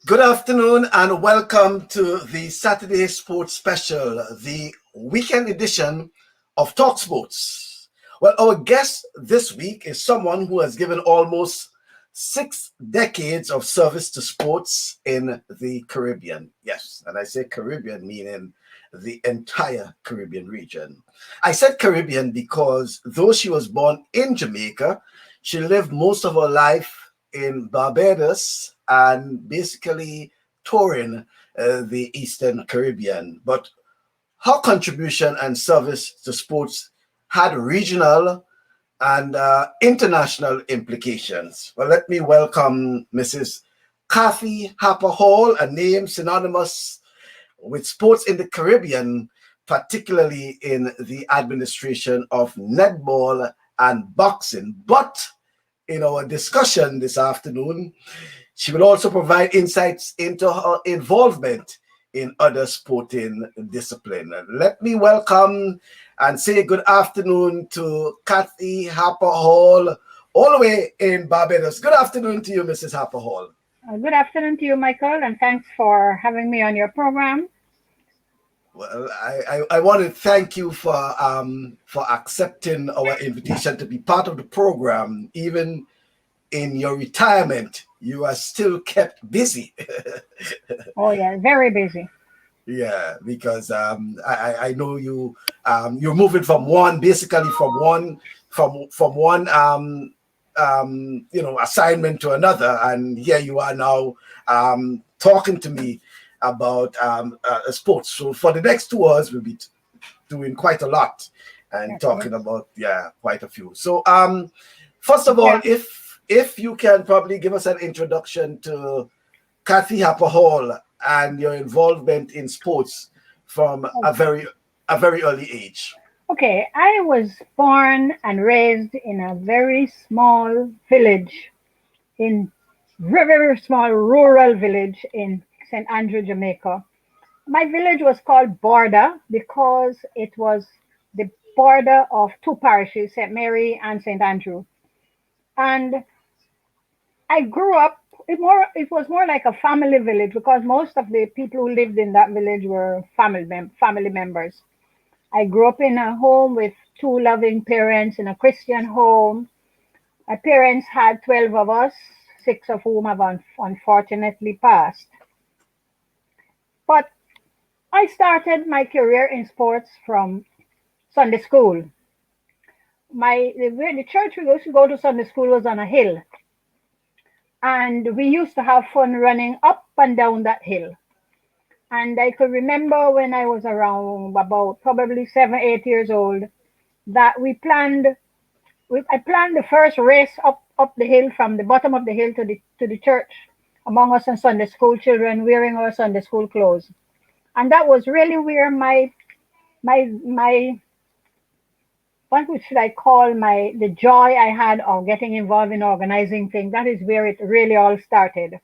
Good afternoon and welcome to the Saturday Sports Special, the weekend edition of TalkSports. Well, our guest this week is someone who has given almost 6 decades of service to sports in the Caribbean. Yes, and I say Caribbean meaning the entire Caribbean region. I said Caribbean because though she was born in Jamaica, she lived most of her life in Barbados and basically touring the Eastern Caribbean. But her contribution and service to sports had regional and international implications. Well, let me welcome Mrs. Kathy Harper-Hall, a name synonymous with sports in the Caribbean, particularly in the administration of netball and boxing. But in our discussion this afternoon, she will also provide insights into her involvement in other sporting disciplines. Let me welcome and say good afternoon to Kathy Harper-Hall, all the way in Barbados. Good afternoon to you, Mrs. Harper-Hall. Good afternoon to you, Michael, and thanks for having me on your program. Well, I want to thank you for accepting our invitation to be part of the program. Even in your retirement, you are still kept busy. Oh yeah, very busy. Yeah, because I know you're moving from one basically from one assignment to another, and here you are now talking to me about sports. So for the next 2 hours, we'll be doing quite a lot and Okay. talking about quite a few. So first of all, Yeah. if you can probably give us an introduction to Kathy Harper Hall and your involvement in sports from a very early age. Okay. I was born and raised in a very small village in very small rural village in St. Andrew, Jamaica. My village was called Border because it was the border of two parishes, St. Mary and St. Andrew. And I grew up. It was more like a family village because most of the people who lived in that village were family members. I grew up in a home with two loving parents in a Christian home. My parents had 12 of us, six of whom have unfortunately passed. But I started my career in sports from Sunday school. The church we used to go to Sunday school was on a hill, and we used to have fun running up and down that hill. And I could remember when I was around about probably 7, 8 years old that I planned the first race up the hill from the bottom of the hill to the church among us and Sunday school children wearing our Sunday school clothes. And that was really where my what should I call the joy I had of getting involved in organizing things. That is where it really all started.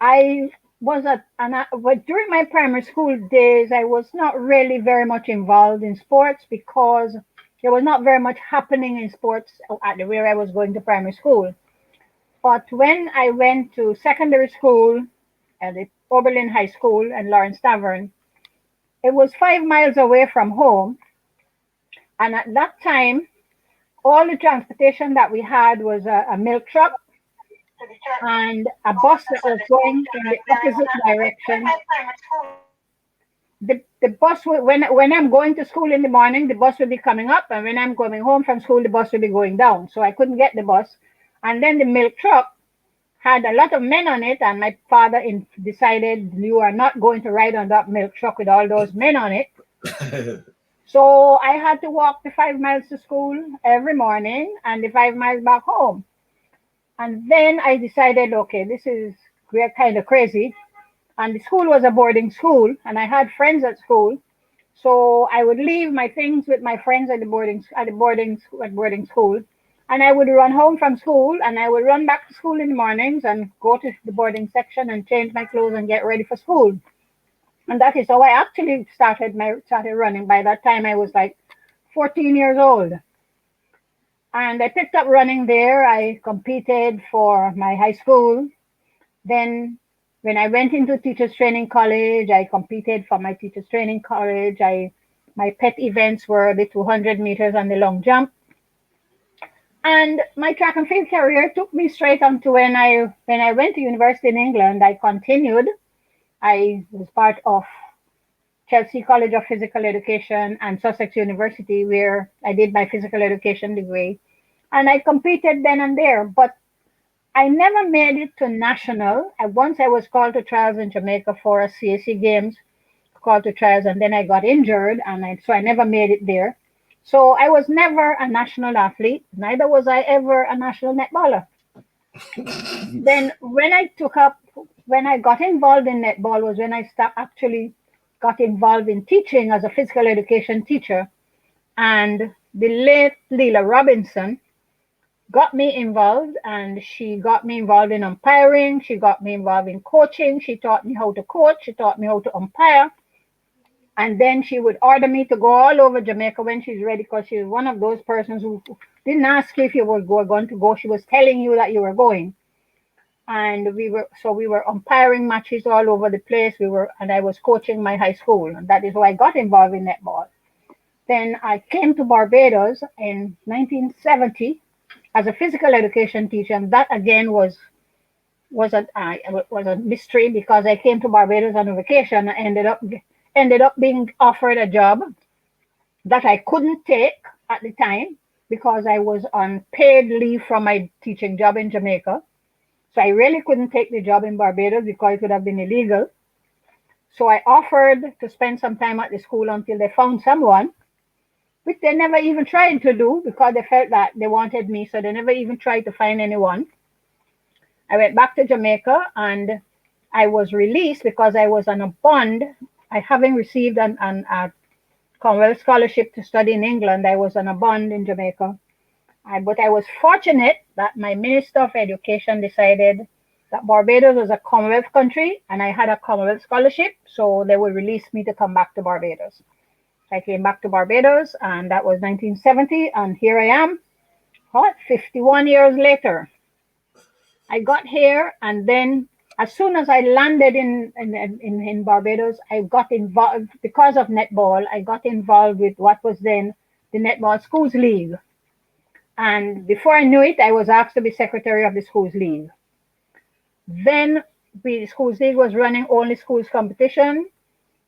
I but during my primary school days, I was not really very much involved in sports because there was not very much happening in sports at where I was going to primary school. But when I went to secondary school at the Oberlin High School and Lawrence Tavern, it was 5 miles away from home. And at that time, all the transportation that we had was a milk truck and a bus that was going in the opposite direction. The bus when I'm going to school in the morning, the bus will be coming up, and when I'm coming home from school, the bus will be going down. So I couldn't get the bus. And then the milk truck had a lot of men on it, and my father decided you are not going to ride on that milk truck with all those men on it. So I had to walk the 5 miles to school every morning and the 5 miles back home. And then I decided, okay, this is kind of crazy. And the school was a boarding school, and I had friends at school. So I would leave my things with my friends at boarding school, and I would run home from school, and I would run back to school in the mornings and go to the boarding section and change my clothes and get ready for school. And that is how I actually started running. By that time, I was like 14 years old. And I picked up running there. I competed for my high school. Then when I went into teachers training college, I competed for my teachers training college. My pet events were the 200 meters and the long jump. And my track and field career took me straight on to when I went to university in England. I continued. I was part of Chelsea College of Physical Education and Sussex University, where I did my physical education degree. And I competed then and there, but I never made it to national. Once I was called to trials in Jamaica for a CAC Games, called to trials, and then I got injured, so I never made it there. So I was never a national athlete. Neither was I ever a national netballer. Then when I got involved in netball was when I actually got involved in teaching as a physical education teacher. And the late Leela Robinson got me involved, and she got me involved in umpiring. She got me involved in coaching. She taught me how to coach. She taught me how to umpire. And then she would order me to go all over Jamaica when she's ready, because she was one of those persons who didn't ask you if you were going to go. She was telling you that you were going. And we were umpiring matches all over the place. And I was coaching my high school, and that is how I got involved in netball. Then I came to Barbados in 1970 as a physical education teacher, and that again was a mystery, because I came to Barbados on a vacation. I ended up being offered a job that I couldn't take at the time because I was on paid leave from my teaching job in Jamaica. So I really couldn't take the job in Barbados because it would have been illegal. So I offered to spend some time at the school until they found someone, which they never even tried to do because they felt that they wanted me. So they never even tried to find anyone. I went back to Jamaica and I was released because I was on a bond. Having received a Commonwealth scholarship to study in England, I was on a bond in Jamaica. But I was fortunate that my Minister of Education decided that Barbados was a Commonwealth country and I had a Commonwealth scholarship, so they would release me to come back to Barbados. So I came back to Barbados, and that was 1970, and here I am, 51 years later. I got here, and then as soon as I landed in Barbados, I got involved, because of netball, I got involved with what was then the Netball Schools League. And before I knew it, I was asked to be secretary of the Schools League. Then the Schools League was running only schools competition.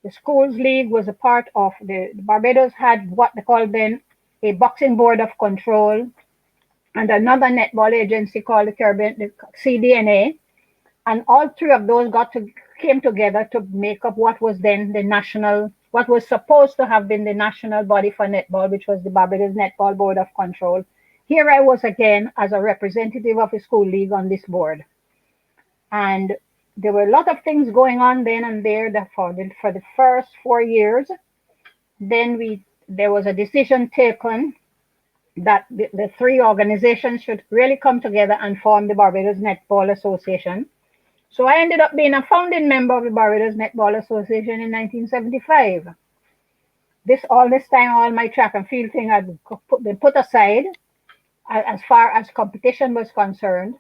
The Schools League was a part of the Barbados had what they called then a boxing board of control, and another netball agency called the CDNA. And all three of those came together to make up what was then what was supposed to have been the national body for netball, which was the Barbados Netball Board of Control. Here I was again as a representative of the school league on this board. And there were a lot of things going on then and there for the first 4 years. Then there was a decision taken that the three organizations should really come together and form the Barbados Netball Association. So I ended up being a founding member of the Barbados Netball Association in 1975. All this time, all my track and field thing had been put aside as far as competition was concerned,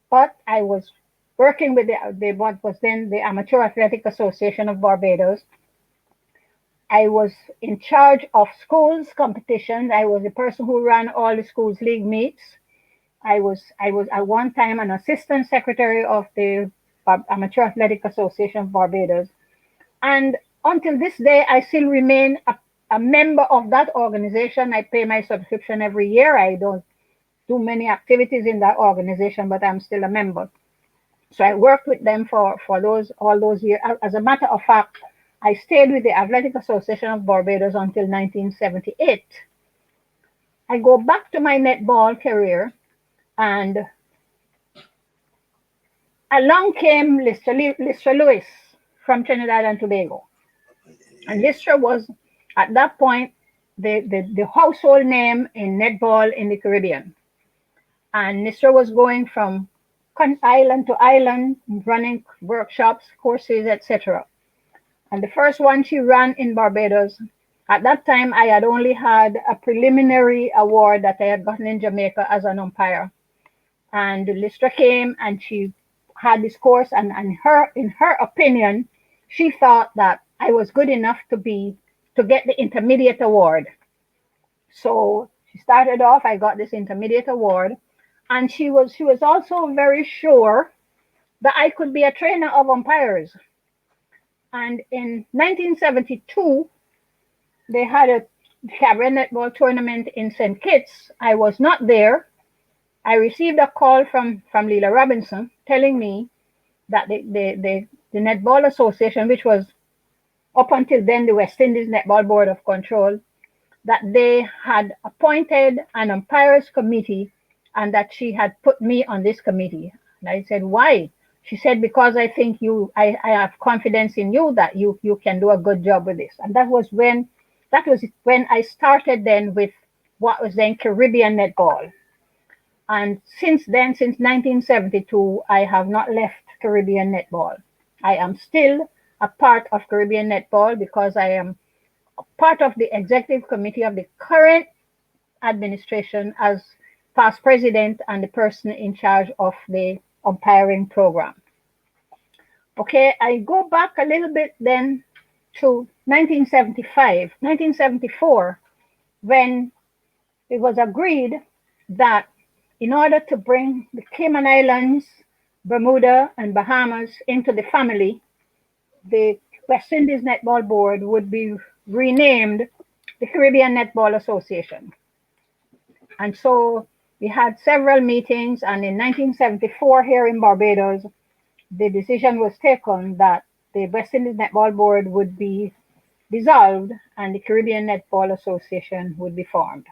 but I was working with what was then the Amateur Athletic Association of Barbados. I was in charge of schools competitions. I was the person who ran all the schools league meets. I was at one time an assistant secretary of the Amateur Athletic Association of Barbados. And until this day, I still remain a member of that organization. I pay my subscription every year. I don't do many activities in that organization, but I'm still a member. So I worked with them for all those years. As a matter of fact, I stayed with the Athletic Association of Barbados until 1978. I go back to my netball career, and along came Lystra Lewis from Trinidad and Tobago. And Lystra was, at that point, the household name in netball in the Caribbean. And Lystra was going from island to island, running workshops, courses, etc. And the first one she ran in Barbados, at that time I had only had a preliminary award that I had gotten in Jamaica as an umpire. And Lystra came and she had this course, and in her opinion, she thought that I was good enough to get the intermediate award. So she started off, I got this intermediate award, and she was also very sure that I could be a trainer of umpires. And in 1972, they had a cabaret netball tournament in St. Kitts. I was not there. I received a call from Leela Robinson telling me that the Netball Association, which was up until then the West Indies Netball Board of Control, that they had appointed an umpires committee and that she had put me on this committee. And I said, why? She said, because I think I have confidence in you that you can do a good job with this. And that was when I started then with what was then Caribbean Netball. And since then, since 1972, I have not left Caribbean Netball. I am still a part of Caribbean Netball because I am part of the executive committee of the current administration as past president and the person in charge of the umpiring program. Okay, I go back a little bit then to 1975, 1974, when it was agreed that in order to bring the Cayman Islands, Bermuda, and Bahamas into the family, the West Indies Netball Board would be renamed the Caribbean Netball Association. And so we had several meetings, and in 1974 here in Barbados, the decision was taken that the West Indies Netball Board would be dissolved and the Caribbean Netball Association would be formed.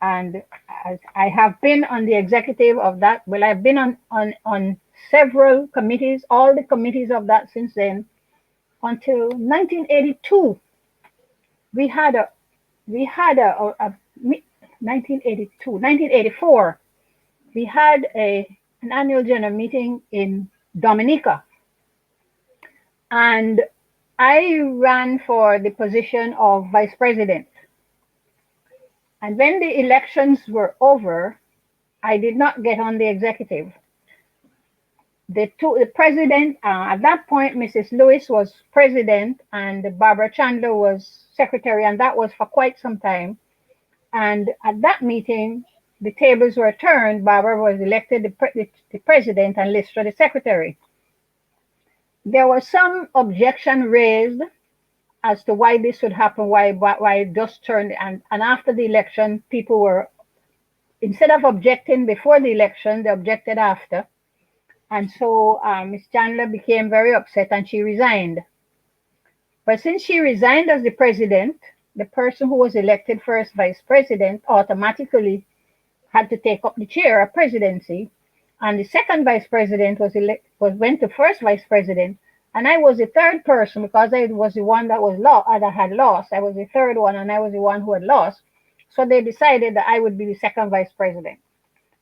And as I have been on the executive of that. Well, I've been on several committees, all the committees of that since then, until 1982. We had a 1984. We had an annual general meeting in Dominica, and I ran for the position of vice president. And when the elections were over, I did not get on the executive. The president, at that point, Mrs. Lewis was president and Barbara Chandler was secretary, and that was for quite some time. And at that meeting, the tables were turned. Barbara was elected the president and Lystra the secretary. There was some objection raised as to why this would happen, why it just turned, and after the election, people were, instead of objecting before the election, they objected after. And so Ms. Chandler became very upset and she resigned. But since she resigned as the president, the person who was elected first vice president automatically had to take up the chair of presidency. And the second vice president went to first vice president. And I was the third person because I was the one that had lost. I was the third one and I was the one who had lost. So they decided that I would be the second vice president.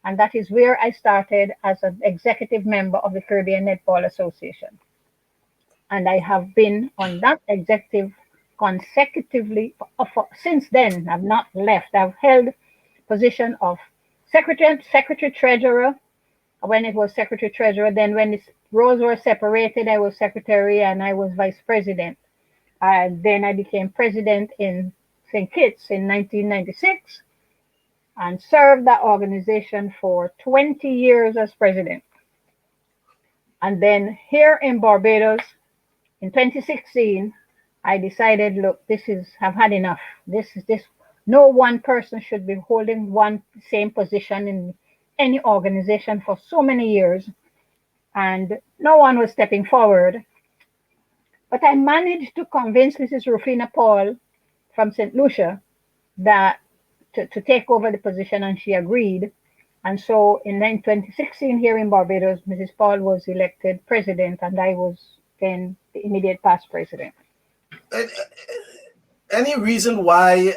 And that is where I started as an executive member of the Caribbean Netball Association. And I have been on that executive consecutively since then. I've not left. I've held position of secretary treasurer when it was secretary treasurer. Then when the roles were separated, I was secretary and I was vice president. And then I became president in St. Kitts in 1996 and served that organization for 20 years as president. And then here in Barbados in 2016, I decided, look, I've had enough. No one person should be holding one same position in any organization for so many years. And no one was stepping forward. But I managed to convince Mrs. Rufina Paul from St. Lucia that to take over the position, and she agreed. And so in 2016 here in Barbados, Mrs. Paul was elected president and I was then the immediate past president. Any reason why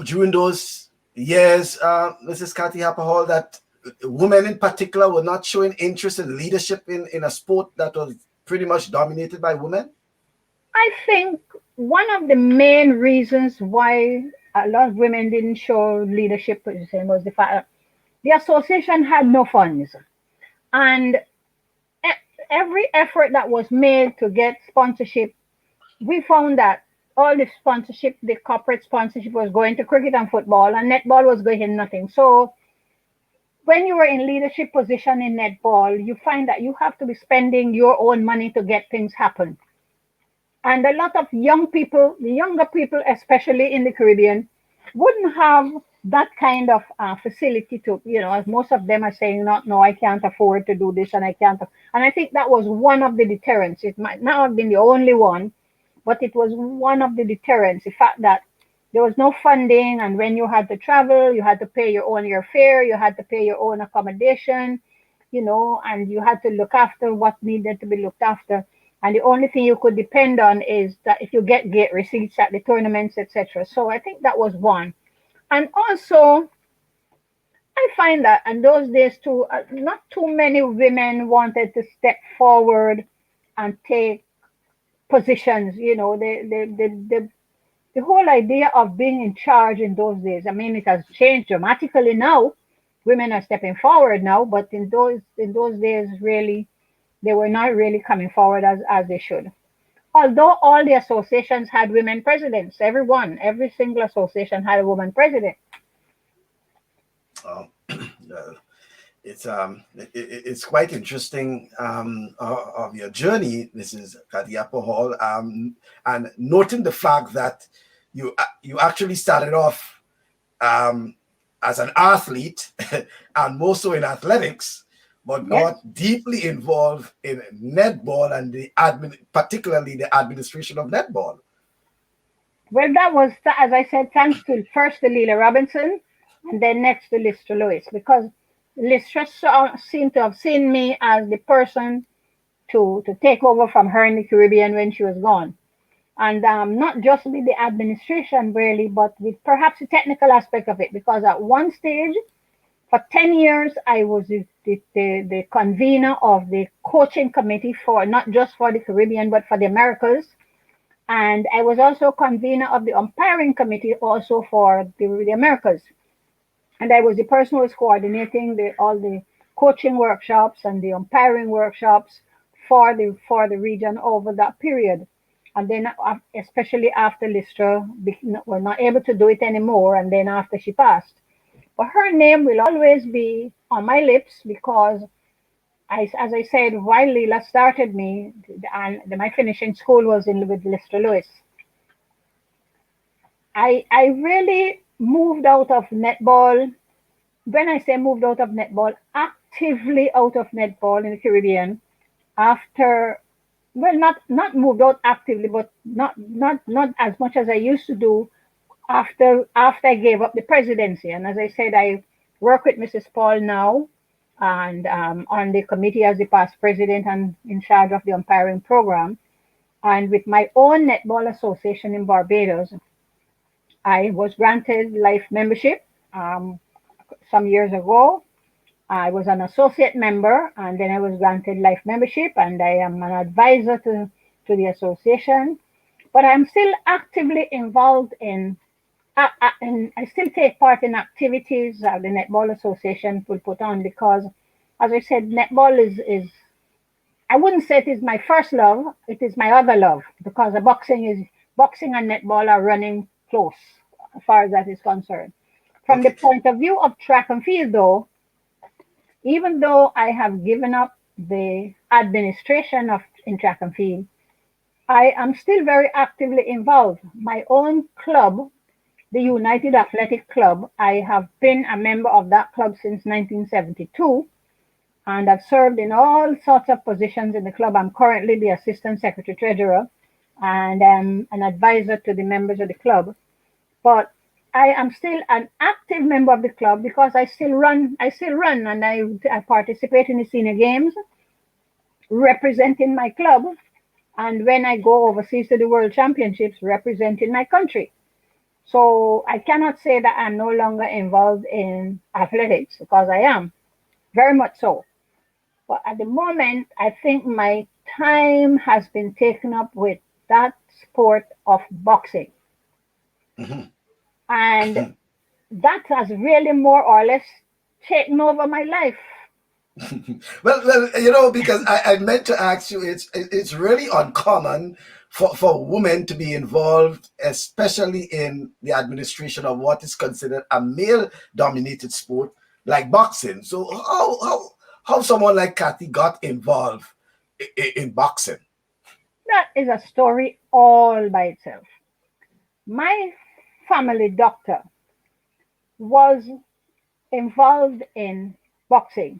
during those years, Mrs. Cathy Harper-Hall, that women in particular were not showing interest in leadership in a sport that was pretty much dominated by women? I think one of the main reasons why a lot of women didn't show leadership position was the fact that the association had no funds. And every effort that was made to get sponsorship, we found that all the sponsorship, the corporate sponsorship, was going to cricket and football, and netball was going nothing. So when you were in leadership position in netball, you find that you have to be spending your own money to get things happen. And a lot of young people, the younger people, especially in the Caribbean, wouldn't have that kind of facility to, as most of them are saying, not, no, I can't afford to do this and I can't. And I think that was one of the deterrents. It might not have been the only one, but it was one of the deterrents. The fact that there was no funding, and when you had to travel, you had to pay your own airfare, you had to pay your own accommodation, and you had to look after what needed to be looked after. And the only thing you could depend on is that if you get gate receipts at the tournaments, etc. So I think that was one. And also, I find that in those days too, not too many women wanted to step forward and take positions. The whole idea of being in charge in those days. I mean, it has changed dramatically now. Women are stepping forward now, but in those days, really, they were not really coming forward as they should. Although all the associations had women presidents, every single association had a woman president. Uh, it's quite interesting of your journey, Mrs. Harper-Hall, and noting the fact that you actually started off as an athlete and more so in athletics, but Yes. got deeply involved in netball and particularly the administration of netball. Well, that was, as I said, thanks to first to Leela Robinson and then next to Lister Lewis, because Lister seemed to have seen me as the person to take over from her in the Caribbean when she was gone. And not just with the administration, really, but with perhaps the technical aspect of it, because at one stage, for 10 years, I was the convener of the coaching committee for not just for the Caribbean, but for the Americas. And I was also convener of the umpiring committee also for the Americas. And I was the person who was coordinating all the coaching workshops and the umpiring workshops for the region over that period. And then, especially after Lister, were not able to do it anymore, and then after she passed. But her name will always be on my lips because, as I said, while Leela started me, and my finishing school was with Lister Lewis, I really moved out of netball. When I say moved out of netball, actively out of netball in the Caribbean after, well, not moved out actively, but not as much as I used to do after I gave up the presidency. And as I said, I work with Mrs. Paul now, and on the committee as the past president and in charge of the umpiring program. And with my own netball association in Barbados, I was granted life membership some years ago. I was an associate member, and then I was granted life membership, and I am an advisor to the association. But I'm still actively involved and I still take part in activities the Netball Association will put on because, as I said, netball is I wouldn't say it is my first love, it is my other love because boxing and netball are running close as far as that is concerned. From the Okay. point of view of track and field, though, even though I have given up the administration of in track and field, I am still very actively involved. My own club, the United Athletic Club, I have been a member of that club since 1972, and I've served in all sorts of positions in the club. I'm currently the assistant secretary treasurer and an advisor to the members of the club. But I am still an active member of the club because I still run, and I participate in the senior games representing my club. And when I go overseas to the World Championships, representing my country. So I cannot say that I'm no longer involved in athletics because I am, very much so. But at the moment, I think my time has been taken up with that sport of boxing. Mhm. And that has really more or less taken over my life. well, because I meant to ask you, it's really uncommon for women to be involved, especially in the administration of what is considered a male-dominated sport like boxing. So how someone like Kathy got involved in boxing? That is a story all by itself. My family doctor was involved in boxing.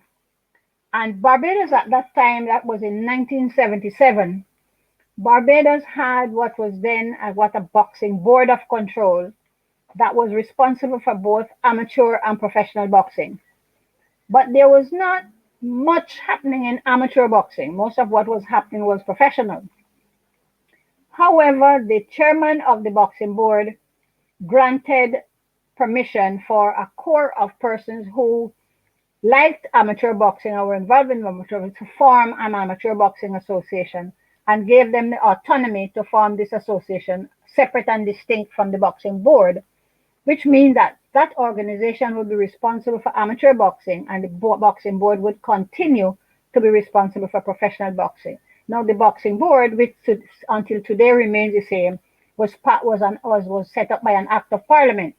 And Barbados at that time, that was in 1977, Barbados had what was then what a boxing board of control that was responsible for both amateur and professional boxing. But there was not much happening in amateur boxing. Most of what was happening was professional. However, the chairman of the boxing board granted permission for a core of persons who liked amateur boxing or were involved in amateur to form an amateur boxing association and gave them the autonomy to form this association separate and distinct from the boxing board, which means that that organization would be responsible for amateur boxing and the boxing board would continue to be responsible for professional boxing. Now, the boxing board, which until today remains the same, was set up by an act of parliament.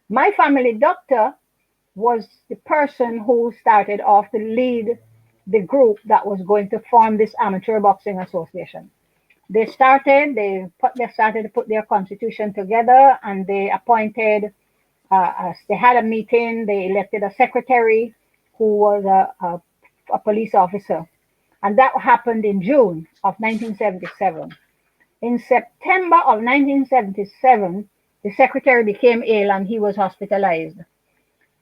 My family doctor was the person who started off to lead the group that was going to form this amateur boxing association. They started to put their constitution together, and they appointed. They had a meeting. They elected a secretary who was a police officer, and that happened in June of 1977. In September of 1977, the secretary became ill and he was hospitalized.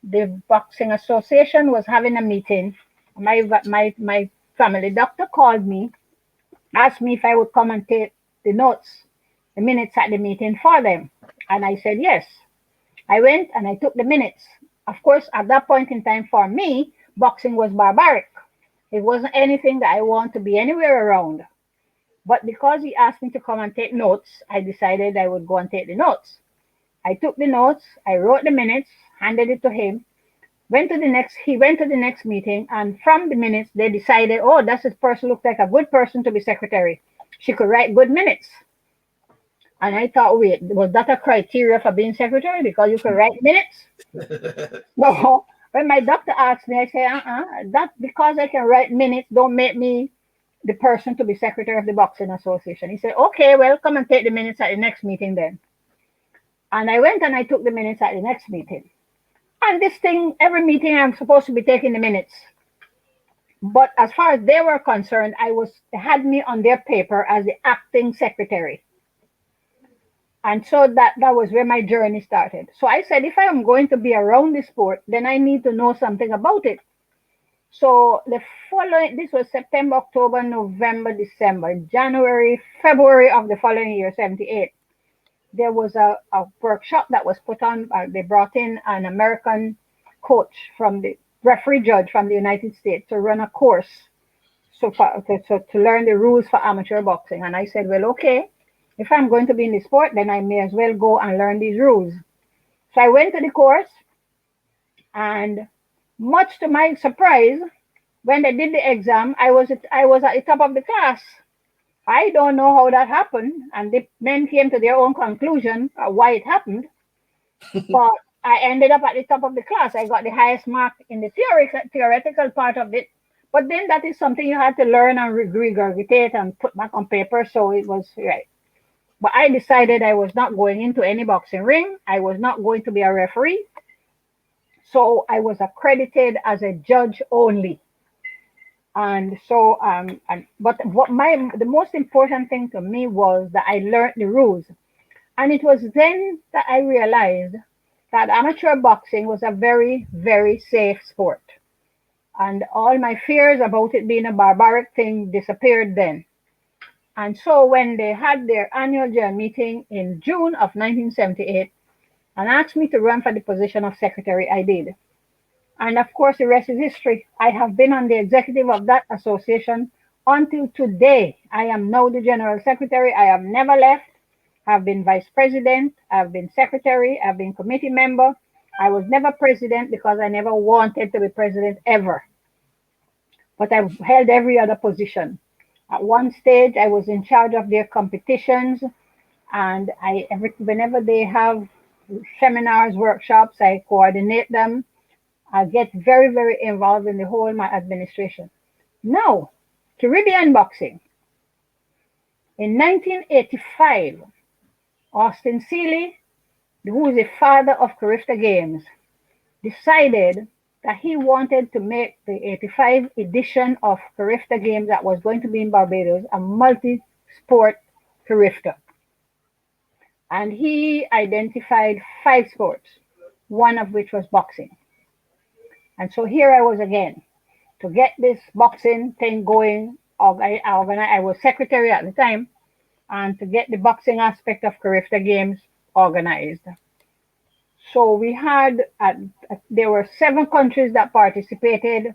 The boxing association was having a meeting. My family doctor called me, asked me if I would come and take the notes, the minutes at the meeting for them. And I said yes. I went and I took the minutes. Of course, at that point in time for me, boxing was barbaric. It wasn't anything that I want to be anywhere around. But because he asked me to come and take notes, I decided I would go and take the notes. I took the notes, I wrote the minutes, handed it to him. He went to the next meeting, and from the minutes, they decided, oh, this person looked like a good person to be secretary. She could write good minutes. And I thought, wait, was that a criteria for being secretary because you could write minutes? No. When my doctor asked me, I said, that because I can write minutes don't make me the person to be secretary of the Boxing Association. He said, okay, well, come and take the minutes at the next meeting then. And I went and I took the minutes at the next meeting. And this thing, every meeting I'm supposed to be taking the minutes. But as far as they were concerned, they had me on their paper as the acting secretary. And so that was where my journey started. So I said, if I am going to be around the sport, then I need to know something about it. So this was September, October, November, December, January, February of the following year, 78. There was a workshop that was put on. They brought in an American coach from the referee judge from the United States to run a course to learn the rules for amateur boxing. And I said, well, okay, if I'm going to be in the sport, then I may as well go and learn these rules. So I went to the course, and much to my surprise, when they did the exam, I was at the top of the class. I don't know how that happened, and the men came to their own conclusion why it happened. But I ended up at the top of the class. I got the highest mark in the theoretical part of it. But then that is something you had to learn and regurgitate and put back on paper, so it was right. But I decided I was not going into any boxing ring. I was not going to be a referee. So I was accredited as a judge only. And so, but the most important thing to me was that I learned the rules. And it was then that I realized that amateur boxing was a very, very safe sport. And all my fears about it being a barbaric thing disappeared then. And so when they had their annual general meeting in June of 1978 and asked me to run for the position of secretary, I did. And of course, the rest is history. I have been on the executive of that association until today. I am now the general secretary. I have never left. I've been vice president. I've been secretary. I've been committee member. I was never president because I never wanted to be president ever. but I held every other position. At one stage, I was in charge of their competitions, and whenever they have seminars, workshops, I coordinate them. I get very, very involved in the whole my administration. Now, Caribbean boxing. In 1985, Austin Seeley, who is the father of Carifta Games, decided that he wanted to make the 85 edition of Carifta Games that was going to be in Barbados a multi-sport Carifta. And he identified 5 sports, one of which was boxing. And so here I was again to get this boxing thing going. I was secretary at the time, and to get the boxing aspect of Carifta Games organized. So we had, there were 7 countries that participated,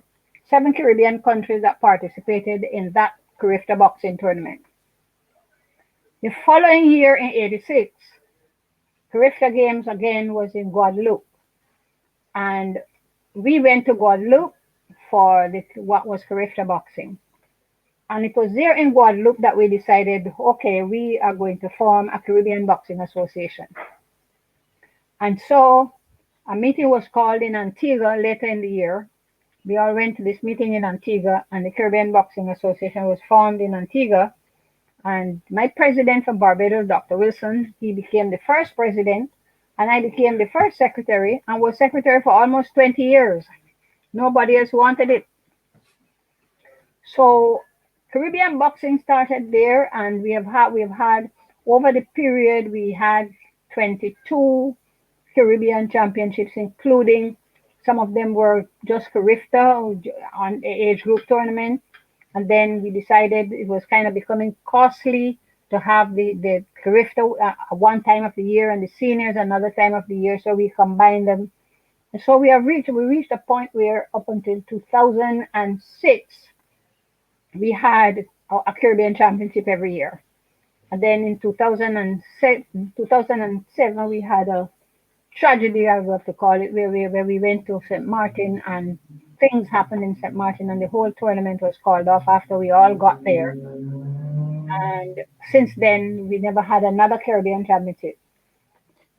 7 Caribbean countries that participated in that Carifta boxing tournament. The following year in '86, Carifta Games again was in Guadeloupe. And we went to Guadeloupe for what was Carifta boxing. And it was there in Guadeloupe that we decided, okay, we are going to form a Caribbean Boxing Association. And so a meeting was called in Antigua later in the year. We all went to this meeting in Antigua, and the Caribbean Boxing Association was formed in Antigua. And my president from Barbados, Dr. Wilson, he became the first president, and I became the first secretary, and was secretary for almost 20 years. Nobody else wanted it. So Caribbean boxing started there, and we have had over the period we had 22 Caribbean championships, including some of them were just Carifta on age group tournament. And then we decided it was kind of becoming costly to have the Carifta one time of the year and the seniors another time of the year. So we combined them. And so we reached a point where up until 2006, we had a Caribbean championship every year. And then in 2007 we had a tragedy, I would have to call it, where we went to St. Martin, and things happened in St. Martin, and the whole tournament was called off after we all got there. And since then, we never had another Caribbean championship.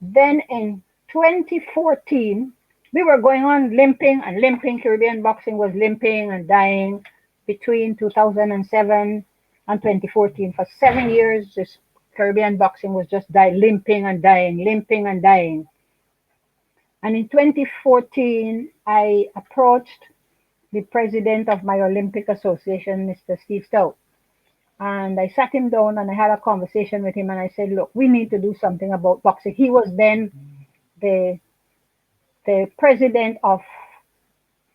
Then in 2014, we were going on limping and limping. Caribbean boxing was limping and dying between 2007 and 2014. For 7 years, this Caribbean boxing was just limping and dying, limping and dying. And in 2014, I approached the president of my Olympic Association, Mr. Steve Stout. And I sat him down and I had a conversation with him, and I said, look, we need to do something about boxing. He was then the president of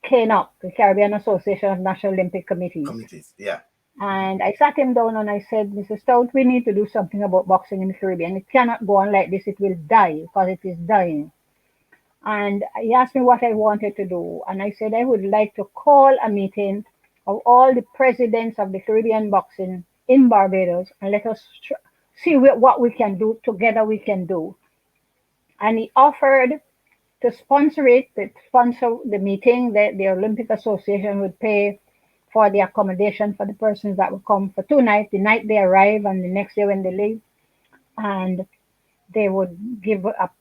CANOC, the Caribbean Association of National Olympic Committees. Yeah. And I sat him down and I said, Mr. Stout, we need to do something about boxing in the Caribbean. It cannot go on like this. It will die, because it is dying. And he asked me what I wanted to do. And I said, I would like to call a meeting of all the presidents of the Caribbean boxing in Barbados, and let us see what we can do together. We can do. And he offered to sponsor the meeting. The Olympic Association would pay for the accommodation for the persons that would come for 2 nights, the night they arrive and the next day when they leave. And they would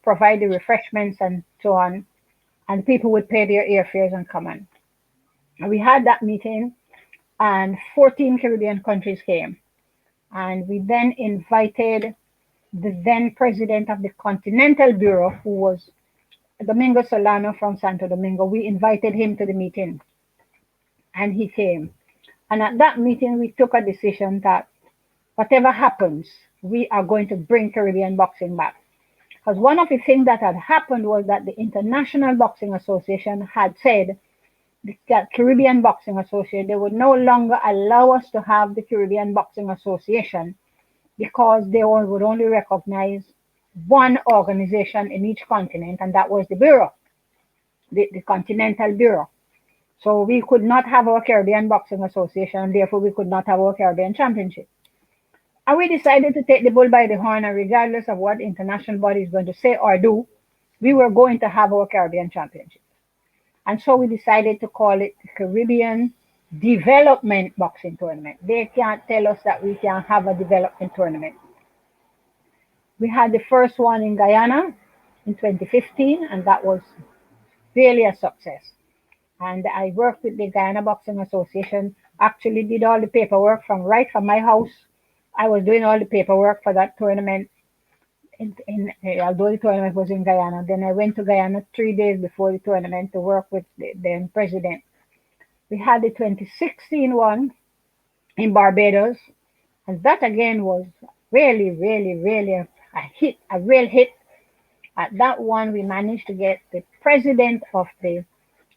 provide the refreshments and so on. And people would pay their airfares and come on. And we had that meeting, and 14 Caribbean countries came. And we then invited the then president of the Continental Bureau, who was Domingo Solano from Santo Domingo. We invited him to the meeting, and he came. And at that meeting, we took a decision that whatever happens, we are going to bring Caribbean boxing back. Because one of the things that had happened was that the International Boxing Association had said that Caribbean Boxing Association, they would no longer allow us to have the Caribbean Boxing Association, because they would only recognize one organization in each continent, and that was the Bureau, the Continental Bureau. So we could not have our Caribbean Boxing Association, and therefore we could not have our Caribbean Championship. And we decided to take the bull by the horn, and regardless of what international body is going to say or do, we were going to have our Caribbean Championship. And so we decided to call it the Caribbean development boxing tournament. They can't tell us that we can have a development tournament. We had the first one in Guyana in 2015, and that was really a success. And I worked with the Guyana Boxing Association, actually did all the paperwork from right from my house. I was doing all the paperwork for that tournament. Although the tournament was in Guyana, then I went to Guyana 3 days before the tournament to work with the then president. We had the 2016 one in Barbados, and that again was really, really, really a hit, a real hit. At that one, we managed to get the president of the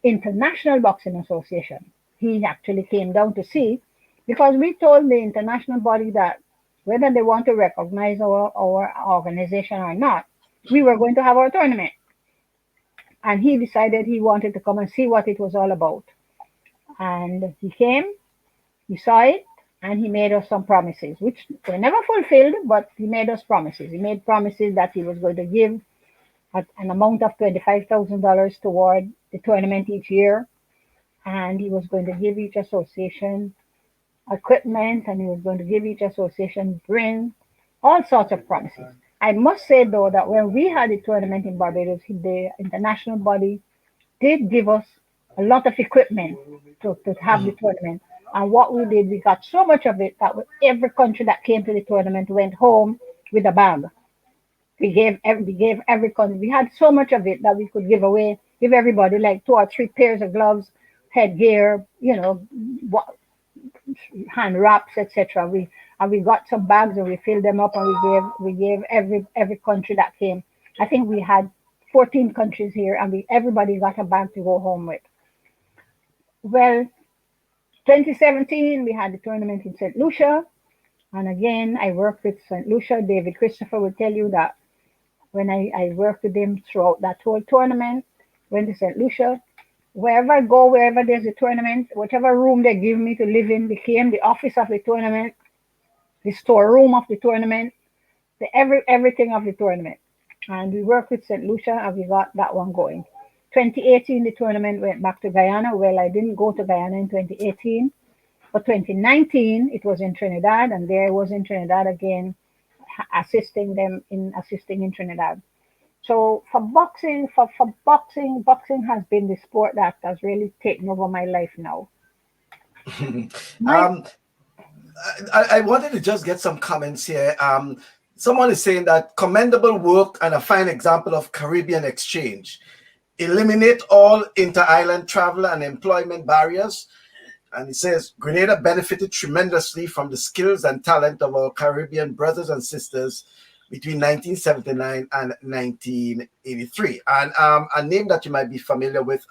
International Boxing Association. He actually came down to see because we told the international body that whether they want to recognize our organization or not, we were going to have our tournament. And he decided he wanted to come and see what it was all about. And he came, he saw it, and he made us some promises, which were never fulfilled, but he made us promises. He made promises that he was going to give an amount of $25,000 toward the tournament each year, and he was going to give each association equipment, and he was going to give each association bring all sorts of promises. I must say though that when we had the tournament in Barbados, the international body did give us a lot of equipment to have the tournament. And what we did, we got so much of it that every country that came to the tournament went home with a bag. We gave every country. We had so much of it that we could give away, give everybody like 2 or 3 pairs of gloves, headgear, hand wraps, etc. We got some bags and we filled them up and we gave every country that came. I think we had 14 countries here and everybody got a bag to go home with. Well, 2017 we had the tournament in St. Lucia, and again I worked with St. Lucia. David Christopher will tell you that when I worked with him throughout that whole tournament, went to St. Lucia. Wherever I go, wherever there's a tournament, whatever room they give me to live in became the office of the tournament, the storeroom of the tournament, everything of the tournament. And we worked with St. Lucia and we got that one going. 2018, the tournament went back to Guyana. Well, I didn't go to Guyana in 2018, but 2019, it was in Trinidad, and there I was in Trinidad again, assisting in Trinidad. So for boxing, boxing has been the sport that has really taken over my life now. um, I wanted to just get some comments here. Someone is saying that commendable work and a fine example of Caribbean exchange. Eliminate all inter-island travel and employment barriers. And he says, Grenada benefited tremendously from the skills and talent of our Caribbean brothers and sisters between 1979 and 1983. And a name that you might be familiar with,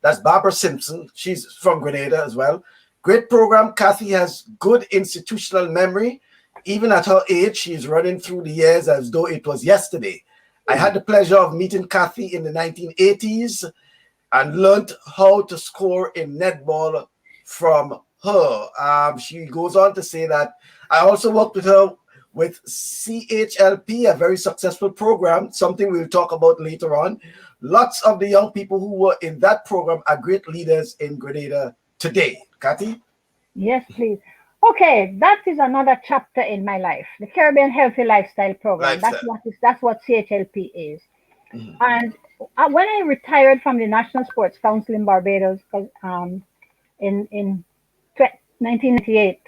that's Barbara Simpson. She's from Grenada as well. Great program. Kathy has good institutional memory. Even at her age, she's running through the years as though it was yesterday. I had the pleasure of meeting Kathy in the 1980s and learned how to score in netball from her. She goes on to say that I also worked with her with CHLP, a very successful program, something we'll talk about later on. Lots of the young people who were in that program are great leaders in Grenada today. Kathy? Yes, please. Okay, that is another chapter in my life. The Caribbean Healthy Lifestyle Program. That's what CHLP is. Mm-hmm. And when I retired from the National Sports Council in Barbados, in 1998,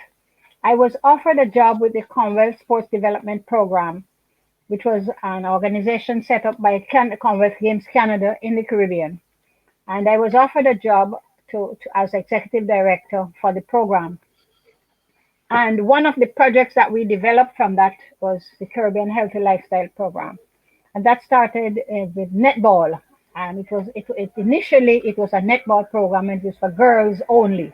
I was offered a job with the Commonwealth Sports Development Program, which was an organization set up by Commonwealth Games Canada in the Caribbean. And I was offered a job as executive director for the program. And one of the projects that we developed from that was the Caribbean Healthy Lifestyle Program. And that started with netball. And initially it was a netball program, and it was for girls only.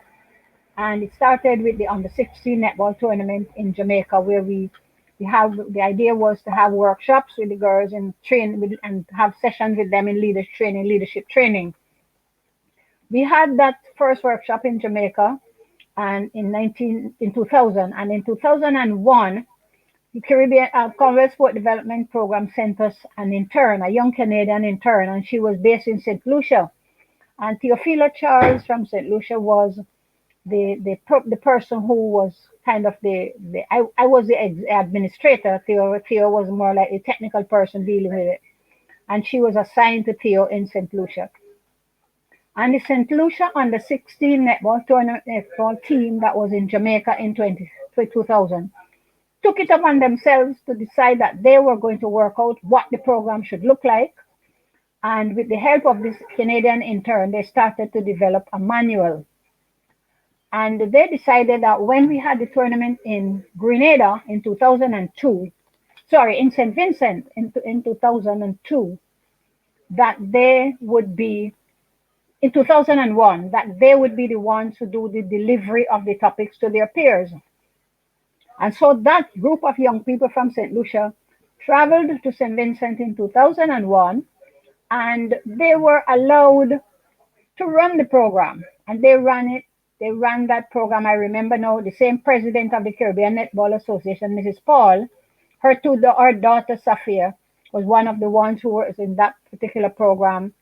And it started with the under 16 netball tournament in Jamaica, where the idea was to have workshops with the girls and have sessions with them in leadership training. We had that first workshop in Jamaica and in 2000, and in 2001, the Caribbean Commonwealth Sport Development Program sent us an intern, a young Canadian intern, and she was based in St. Lucia. And Theophila Charles from St. Lucia was the person who was kind of I was the administrator. Theo was more like a technical person dealing with it, and she was assigned to Theo in St. Lucia. And the St. Lucia under 16 netball tournament netball team that was in Jamaica in 2000 took it upon themselves to decide that they were going to work out what the program should look like. And with the help of this Canadian intern, they started to develop a manual. And they decided that when we had the tournament in Grenada in 2002, sorry, in St. Vincent in 2002, that they would be, in 2001, that they would be the ones who do the delivery of the topics to their peers. And so that group of young people from St. Lucia traveled to St. Vincent in 2001, and they were allowed to run the program. And they ran it. They ran that program. I remember now the same president of the Caribbean Netball Association, Mrs. Paul, her daughter Safia was one of the ones who was in that particular program.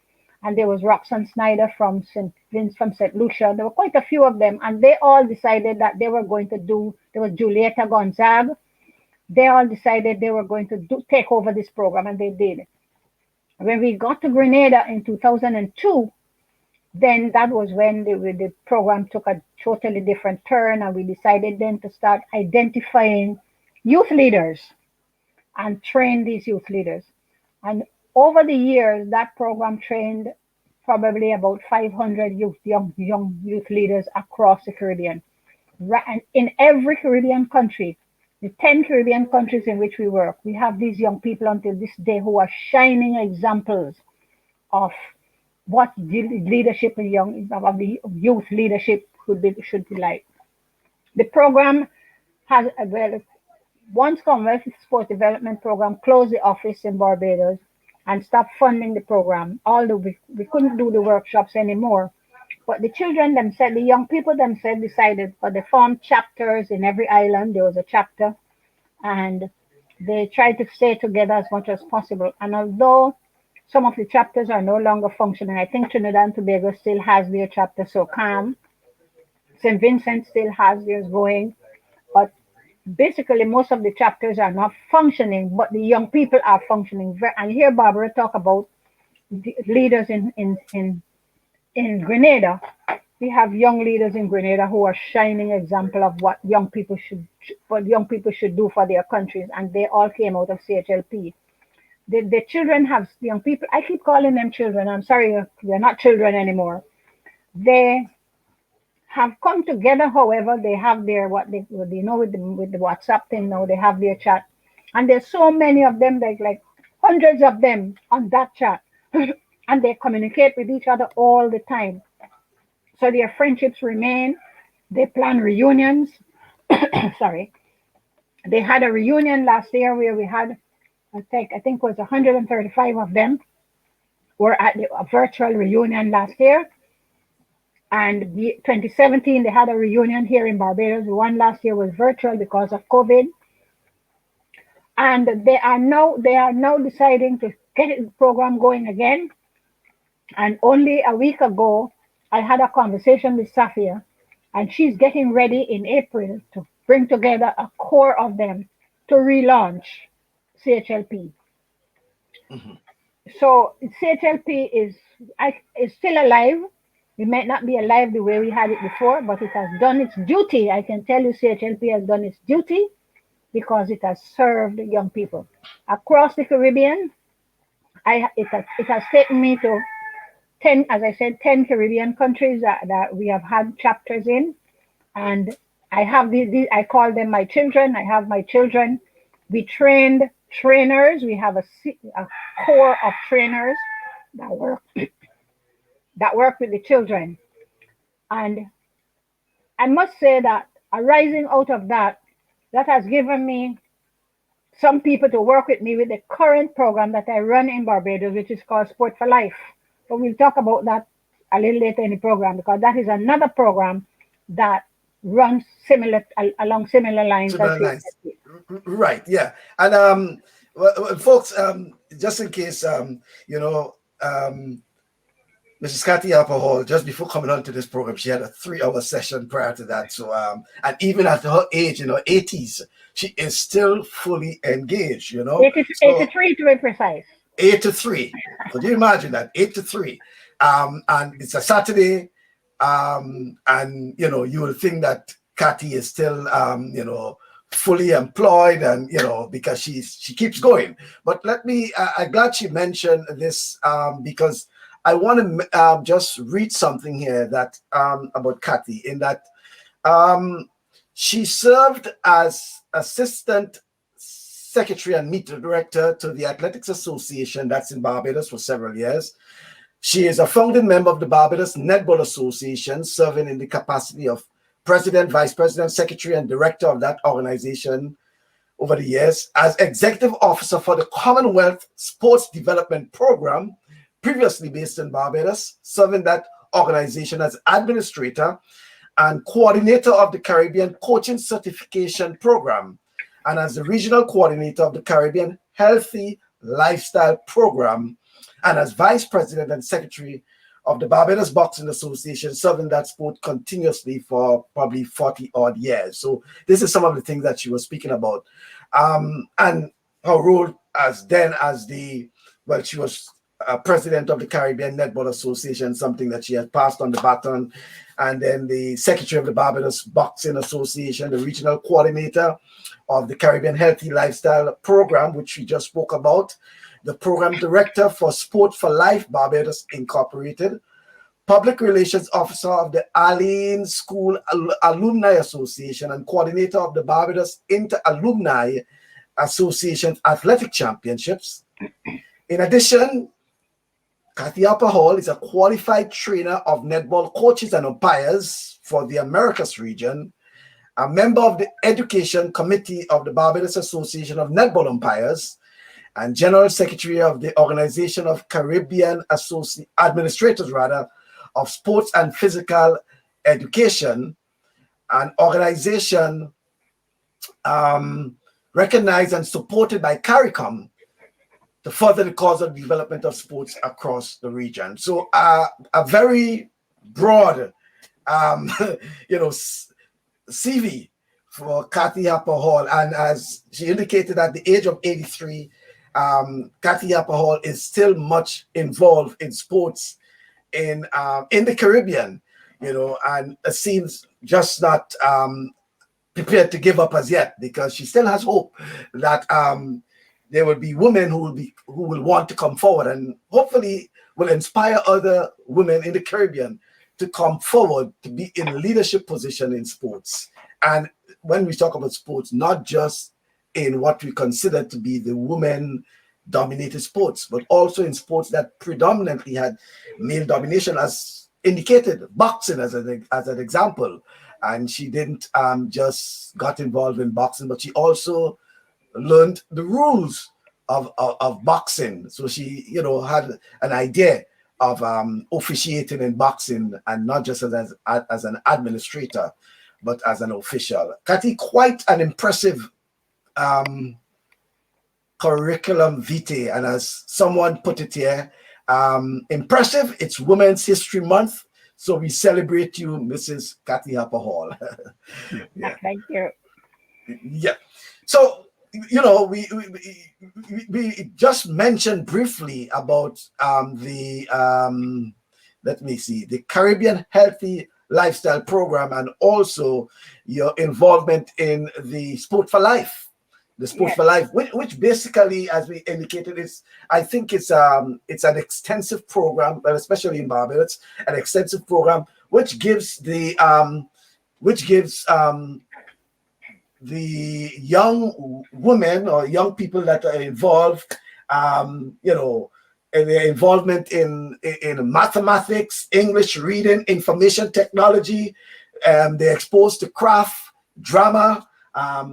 And there was Roxanne Snyder from St. Lucia. There were quite a few of them, and they all decided that they were going to do. There was Julieta Gonzaga. They all decided they were going to take over this program, and they did. When we got to Grenada in 2002, then that was when the program took a totally different turn, and we decided then to start identifying youth leaders and train these youth leaders. And over the years, that program trained probably about 500 young youth leaders across the Caribbean. And in every Caribbean country, the 10 Caribbean countries in which we work, we have these young people until this day who are shining examples of what leadership of the youth leadership should be like. The program has once Commonwealth Sport Development Program closed the office in Barbados and stopped funding the program, although we couldn't do the workshops anymore. But the children themselves, the young people themselves decided, for they formed chapters in every island. There was a chapter, and they tried to stay together as much as possible. And although some of the chapters are no longer functioning, I think Trinidad and Tobago still has their chapter, so calm. St. Vincent still has theirs going, but basically most of the chapters are not functioning, but the young people are functioning. And here Barbara talk about the leaders in Grenada. We have young leaders in Grenada who are shining example of what young people should do for their countries, and they all came out of CHLP. The children have young people. I keep calling them children. I'm sorry, they're not children anymore. They have come together. However, they have their what they know with the WhatsApp thing now. They have their chat, and there's so many of them, like hundreds of them on that chat, and they communicate with each other all the time. So their friendships remain. They plan reunions. Sorry, they had a reunion last year where we had, I think it was 135 of them were at a virtual reunion last year. And 2017, they had a reunion here in Barbados. The one last year was virtual because of COVID. And they are now deciding to get the program going again. And only a week ago, I had a conversation with Safia, and she's getting ready in April to bring together a core of them to relaunch CHLP. Mm-hmm. So CHLP is still alive. It might not be alive the way we had it before, but it has done its duty. I can tell you CHLP has done its duty because it has served young people. Across the Caribbean, it has taken me to 10, as I said, 10 Caribbean countries that we have had chapters in. And I have these, I call them my children. I have my children. We trained trainers. We have a core of trainers that work with the children. And I must say that arising out of that has given me some people to work with me with the current program that I run in Barbados, which is called Sport for Life. But we'll talk about that a little later in the program, because that is another program that runs along similar lines. Right, yeah. And folks, just in case, now Mrs. Cathy Harper-Hall, just before coming on to this program, she had a 3-hour session prior to that. So, and even at her age, in her 80s, she is still fully engaged, you know. 83 to be precise. 8 to 3. Could you imagine that? 8 to 3. And it's a Saturday. And, you know, you will think that Cathy is still, you know, fully employed and, you know, because she keeps going. But I'm glad she mentioned this because I want to just read something here that about Cathy, in that she served as assistant secretary and meet director to the Athletics Association, that's in Barbados, for several years. She is a founding member of the Barbados Netball Association, serving in the capacity of president, vice president, secretary, and director of that organization over the years. As executive officer for the Commonwealth Sports Development Program, previously based in Barbados, serving that organization as administrator and coordinator of the Caribbean Coaching Certification Program, and as the regional coordinator of the Caribbean Healthy Lifestyle Program, and as vice president and secretary of the Barbados Boxing Association, serving that sport continuously for probably 40 odd years. So this is some of the things that she was speaking about. And her role she was president of the Caribbean Netball Association, something that she had passed on the baton, and then the secretary of the Barbados Boxing Association, the regional coordinator of the Caribbean Healthy Lifestyle Program, which we just spoke about, the program director for Sport for Life Barbados Incorporated, public relations officer of the Arlene School Alumni Association, and coordinator of the Barbados Inter-Alumni Association Athletic Championships. In addition, Cathy Harper-Hall is a qualified trainer of netball coaches and umpires for the Americas region, a member of the Education Committee of the Barbados Association of Netball Umpires, and General Secretary of the Organization of Caribbean Administrators of Sports and Physical Education, an organization recognized and supported by CARICOM to further the cause of development of sports across the region. So a very broad, CV for Cathy Harper-Hall. And as she indicated, at the age of 83, Cathy Harper-Hall is still much involved in sports in the Caribbean, and seems just not prepared to give up as yet, because she still has hope that there will be women who will want to come forward, and hopefully will inspire other women in the Caribbean to come forward to be in leadership position in sports. And when we talk about sports, not just in what we consider to be the women-dominated sports, but also in sports that predominantly had male domination, as indicated, boxing as an example. And she didn't just got involved in boxing, but she also learned the rules of boxing. So she, had an idea of officiating in boxing, and not just as an administrator, but as an official. Cathy, quite an impressive curriculum vitae, and as someone put it here, impressive. It's Women's History Month, so we celebrate you, Mrs. Cathy Harper-Hall. Yeah. Thank you. Yeah. So, we just mentioned briefly about the Caribbean Healthy Lifestyle Program, and also your involvement in the Sport for Life. The Sport for Life, which basically, as we indicated, it's an extensive program, but especially in Barbados, an extensive program which gives the young women or young people that are involved, and their involvement in mathematics, English, reading, information technology. They're exposed to craft, drama,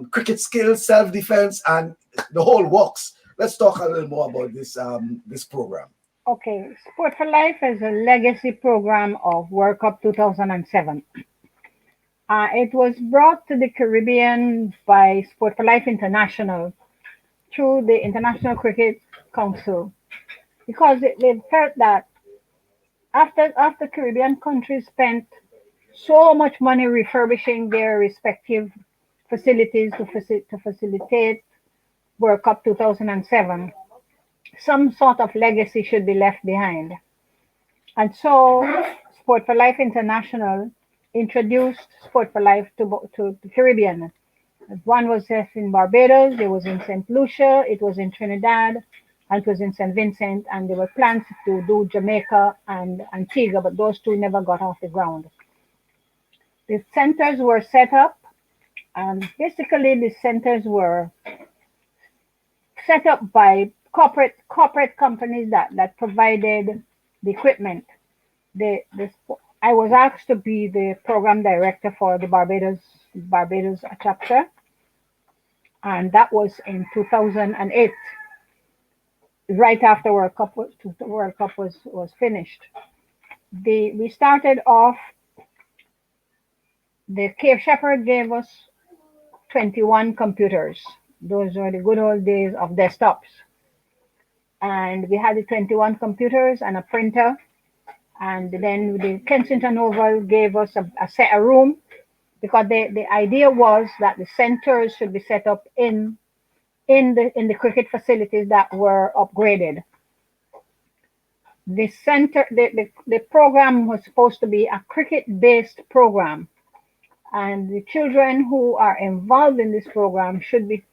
cricket skills, self-defense, and the whole works. Let's talk a little more about this program. Okay, Sport for Life is a legacy program of World Cup 2007. It was brought to the Caribbean by Sport for Life International through the International Cricket Council, because they felt that after Caribbean countries spent so much money refurbishing their respective facilities to facilitate World Cup 2007, some sort of legacy should be left behind. And so Sport for Life International introduced Sport for Life to the Caribbean. One was in Barbados, it was in St. Lucia, it was in Trinidad, and it was in St. Vincent, and there were plans to do Jamaica and Antigua, but those two never got off the ground. The centers were set up, and basically the centers were set up by corporate companies that provided the equipment. The I was asked to be the program director for the Barbados chapter, and that was in 2008, right after World Cup was finished. We started off. The Cape Shepherd gave us 21 computers. Those were the good old days of desktops. And we had the 21 computers and a printer. And then the Kensington Oval gave us a room, because the idea was that the centers should be set up in the cricket facilities that were upgraded. The program was supposed to be a cricket-based program, and the children who are involved in this program should be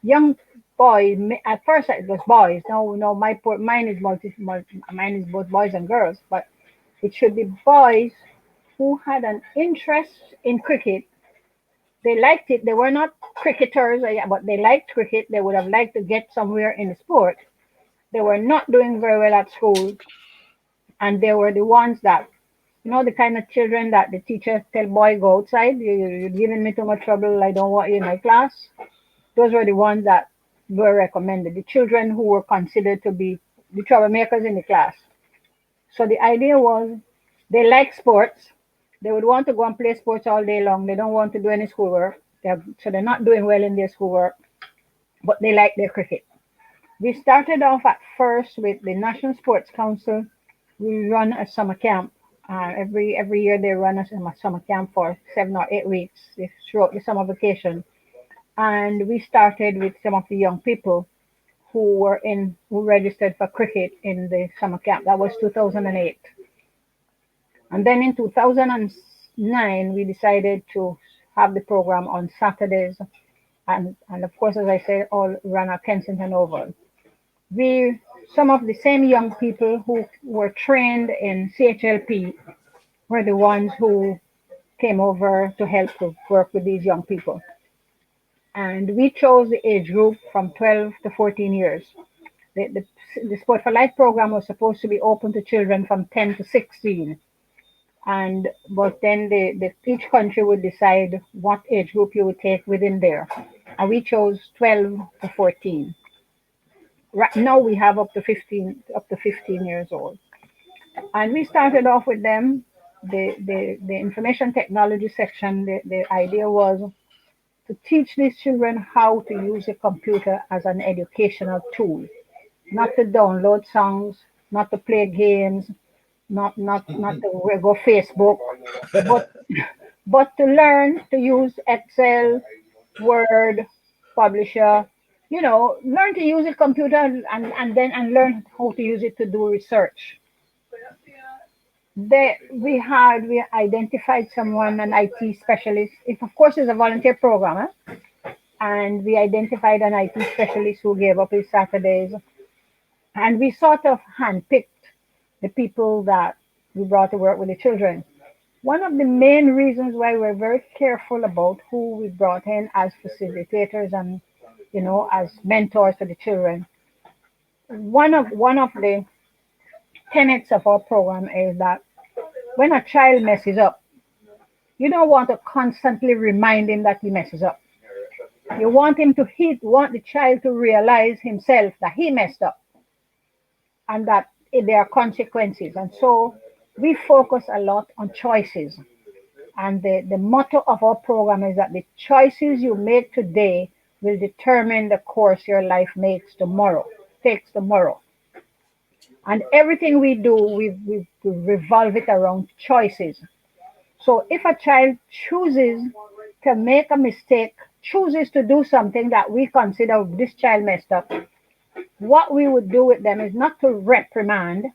young boys. At first, it was boys. No, mine is both boys and girls, but it should be boys who had an interest in cricket. They liked it. They were not cricketers, but they liked cricket. They would have liked to get somewhere in the sport. They were not doing very well at school, and they were the ones that, the kind of children that the teacher tell boy, go outside. You're giving me too much trouble. I don't want you in my class. Those were the ones that were recommended. The children who were considered to be the troublemakers in the class. So the idea was they like sports. They would want to go and play sports all day long. They don't want to do any schoolwork. So they're not doing well in their schoolwork, but they like their cricket. We started off at first with the National Sports Council. We run a summer camp. Every year they run a summer camp for 7 or 8 weeks throughout the summer vacation. And we started with some of the young people who registered for cricket in the summer camp. That was 2008. And then in 2009, we decided to have the program on Saturdays. And of course, as I said, all run at Kensington Oval. Some of the same young people who were trained in CHLP were the ones who came over to help to work with these young people. And we chose the age group from 12 to 14 years. The Sport for Life program was supposed to be open to children from 10 to 16. But then each country would decide what age group you would take within there. And we chose 12 to 14. Right now we have up to 15 years old. And we started off with them. The information technology section, the idea was to teach these children how to use a computer as an educational tool, not to download songs, not to play games, not to go Facebook, but but to learn to use Excel, Word, Publisher. Learn to use a computer and learn how to use it to do research. We identified someone, an IT specialist. If of course it's a volunteer program, and we identified an IT specialist who gave up his Saturdays, and we sort of handpicked the people that we brought to work with the children. One of the main reasons why we're very careful about who we brought in as facilitators and as mentors to the children. One of the tenets of our program is that when a child messes up, you don't want to constantly remind him that he messes up. You want want the child to realize himself that he messed up and that there are consequences. And so we focus a lot on choices. And the motto of our program is that the choices you make today will determine the course your life takes tomorrow. And everything we do, we to revolve it around choices. So if a child chooses to make a mistake, chooses to do something that we consider this child messed up, what we would do with them is not to reprimand,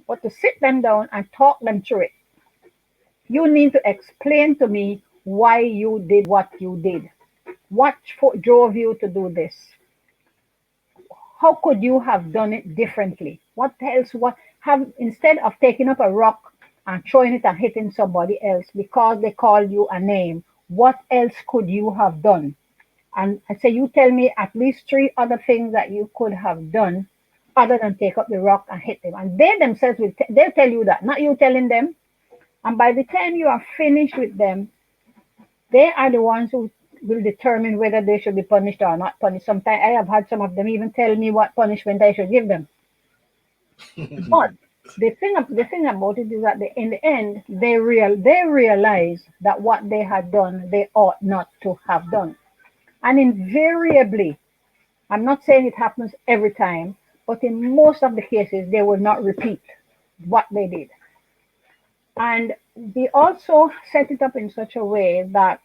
but to sit them down and talk them through it. You need to explain to me why you did what you did. What drove you to do this? How could you have done it differently? What else? What have instead of taking up a rock and throwing it and hitting somebody else because they called you a name? What else could you have done? And I say, you tell me at least three other things that you could have done other than take up the rock and hit them. And they themselves will they'll tell you that, not you telling them. And by the time you are finished with them, they are the ones who will determine whether they should be punished or not punished. Sometimes I have had some of them even tell me what punishment I should give them. But the thing about it is that in the end they realize that what they had done they ought not to have done. And invariably, I'm not saying it happens every time, but in most of the cases they will not repeat what they did. And we also set it up in such a way that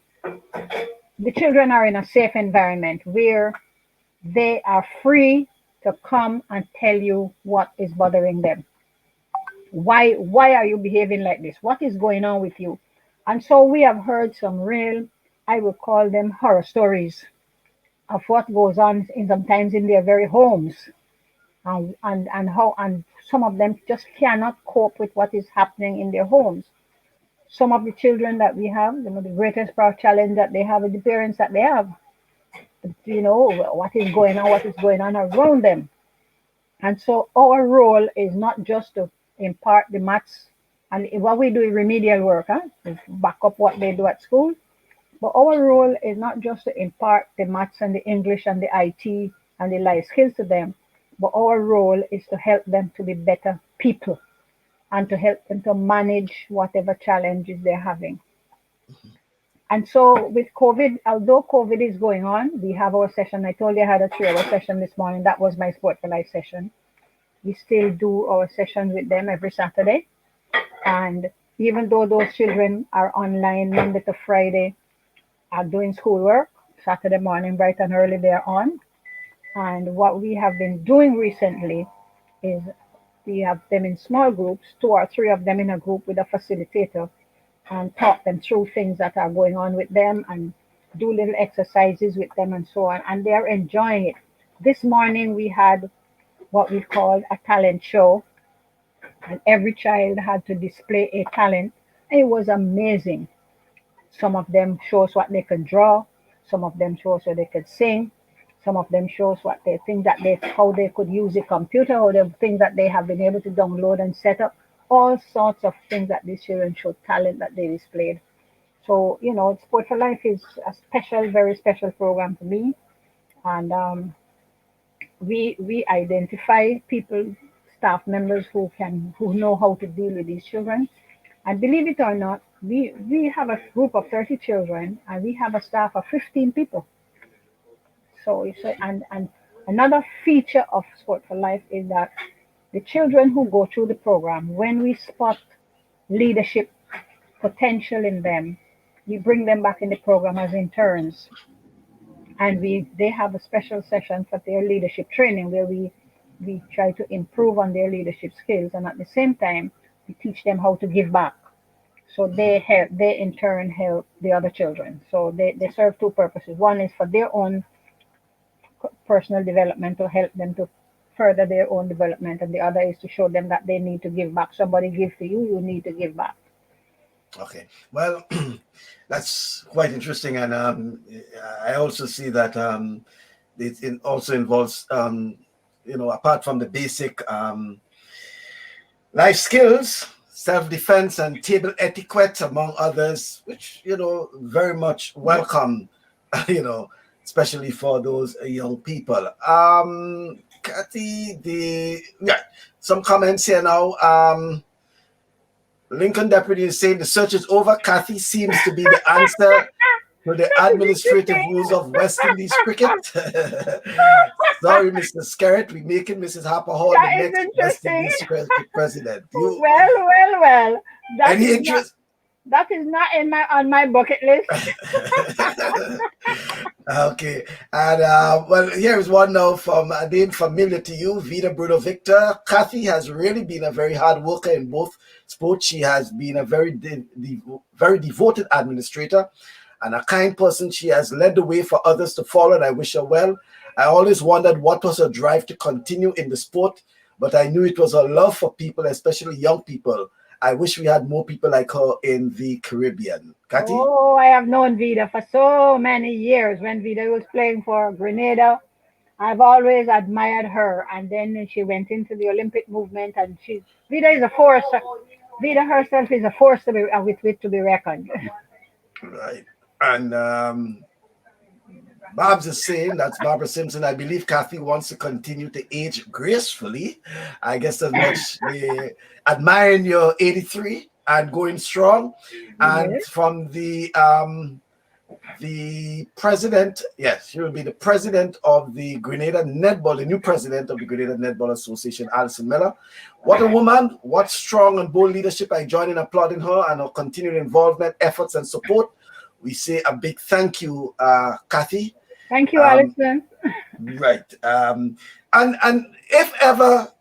the children are in a safe environment where they are free to come and tell you what is bothering them. Why are you behaving like this? What is going on with you? And so we have heard some real, I would call them horror stories of what goes on in sometimes in their very homes, and how and some of them just cannot cope with what is happening in their homes. Some of the children that we have, the greatest challenge that they have is the parents that they have. What is going on around them. And so our role is not just to impart the maths and what we do is remedial work, to back up what they do at school. But our role is not just to impart the maths and the English and the IT and the life skills to them, but our role is to help them to be better people and to help them to manage whatever challenges they're having. And so with COVID, although COVID is going on, we have our session. I told you I had a 3-hour session this morning. That was my Sport for Life session. We still do our sessions with them every Saturday. And even though those children are online Monday to Friday, are doing schoolwork, Saturday morning, bright and early, they're on. And what we have been doing recently is we have them in small groups, 2 or 3 of them in a group with a facilitator, and talk them through things that are going on with them and do little exercises with them and so on. And they're enjoying it. This morning we had what we called a talent show, and every child had to display a talent. It was amazing. Some of them shows what they can draw, some of them shows what they could sing, some of them shows what they think that they how they could use a computer or the things that they have been able to download and set up. All sorts of things that these children showed talent that they displayed. So, Sport for Life is a special, very special program for me. And we identify people, staff members who know how to deal with these children. And believe it or not, we have a group of 30 children and we have a staff of 15 people. And another feature of Sport for Life is that the children who go through the program, when we spot leadership potential in them, we bring them back in the program as interns. And they have a special session for their leadership training where we try to improve on their leadership skills, and at the same time we teach them how to give back. So they in turn help the other children. So they serve two purposes. One is for their own personal development, to help them to further their own development, and the other is to show them that they need to give back. Somebody gives to you, you need to give back. Okay, well, that's quite interesting, and I also see that it also involves, apart from the basic life skills, self-defense, and table etiquette, among others, which very much welcome, especially for those young people. Kathy, some comments here now. Lincoln Deputy is saying the search is over. Kathy seems to be the answer. to the That is administrative interesting. rules of West Indies cricket. Sorry, Mr. Skerritt, we're making Mrs. Harper-Hall the That is next West interesting. Indies president. You Well. That any is not interest? that is not in my on my bucket list. Okay, and well, here is one now from a name familiar to you, Vida Bruno Victor. Kathy has really been a very hard worker in both sports. She has been a very devoted administrator and a kind person. She has led the way for others to follow, and I wish her well. I always wondered what was her drive to continue in the sport, but I knew it was her love for people, especially young people. I wish we had more people like her in the Caribbean. Kathy? Oh, I have known Vida for so many years. When Vida was playing for Grenada, I've always admired her. And then she went into the Olympic movement, and Vida is a force. Vida herself is a force with which to be reckoned. Right. And Bob's is saying, that's Barbara Simpson. I believe Kathy wants to continue to age gracefully. I guess as much admiring your 83 and going strong. And Yes. from the president, yes, she will be the president of the Grenada Netball, the new president of the Grenada Netball Association, Alison Miller. What a woman, what strong and bold leadership. I join in applauding her and her continued involvement, efforts, and support. We say a big thank you, Kathy. Thank you, Alison. Right. And if ever,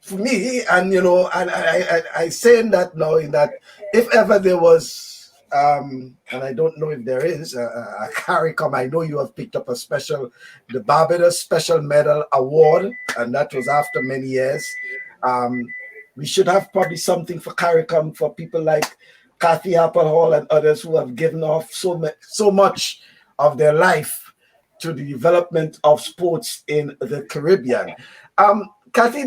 for me, and and I saying that now, in that if ever there was, and I don't know if there is a CARICOM, I know you have picked up the Barbados Special Medal Award, and that was after many years. We should have probably something for CARICOM for people like Kathy Harper-Hall and others who have given off so much of their life to the development of sports in the Caribbean. Kathy,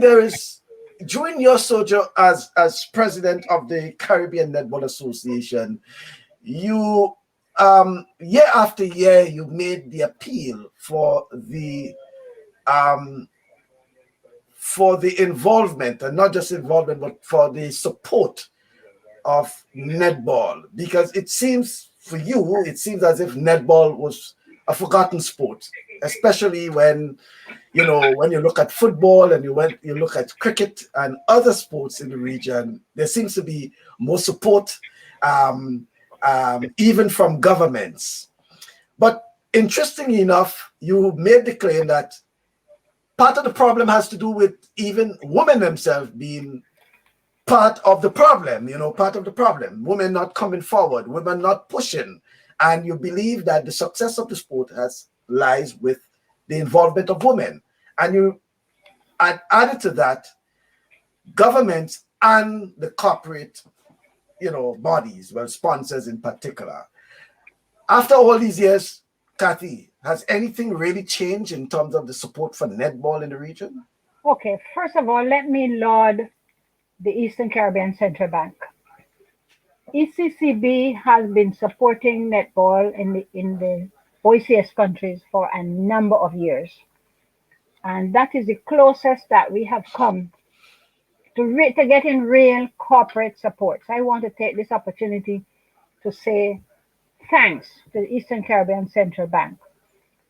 during your sojourn as president of the Caribbean Netball Association, you year after year you made the appeal for the involvement, and not just involvement, but for the support of netball, because it seems as if netball was a forgotten sport, especially when you look at football and you look at cricket and other sports in the region. There seems to be more support, even from governments. But interestingly enough, you made the claim that part of the problem has to do with even women themselves being part of the problem, women not coming forward, women not pushing. And you believe that the success of the sport lies with the involvement of women. And you added to that governments and the corporate, bodies, sponsors in particular. After all these years, Kathy, has anything really changed in terms of the support for netball in the region? Okay, first of all, let me laud the Eastern Caribbean Central Bank. ECCB has been supporting netball in the OCS countries for a number of years, and that is the closest that we have come to getting real corporate support. So I want to take this opportunity to say thanks to the Eastern Caribbean Central Bank.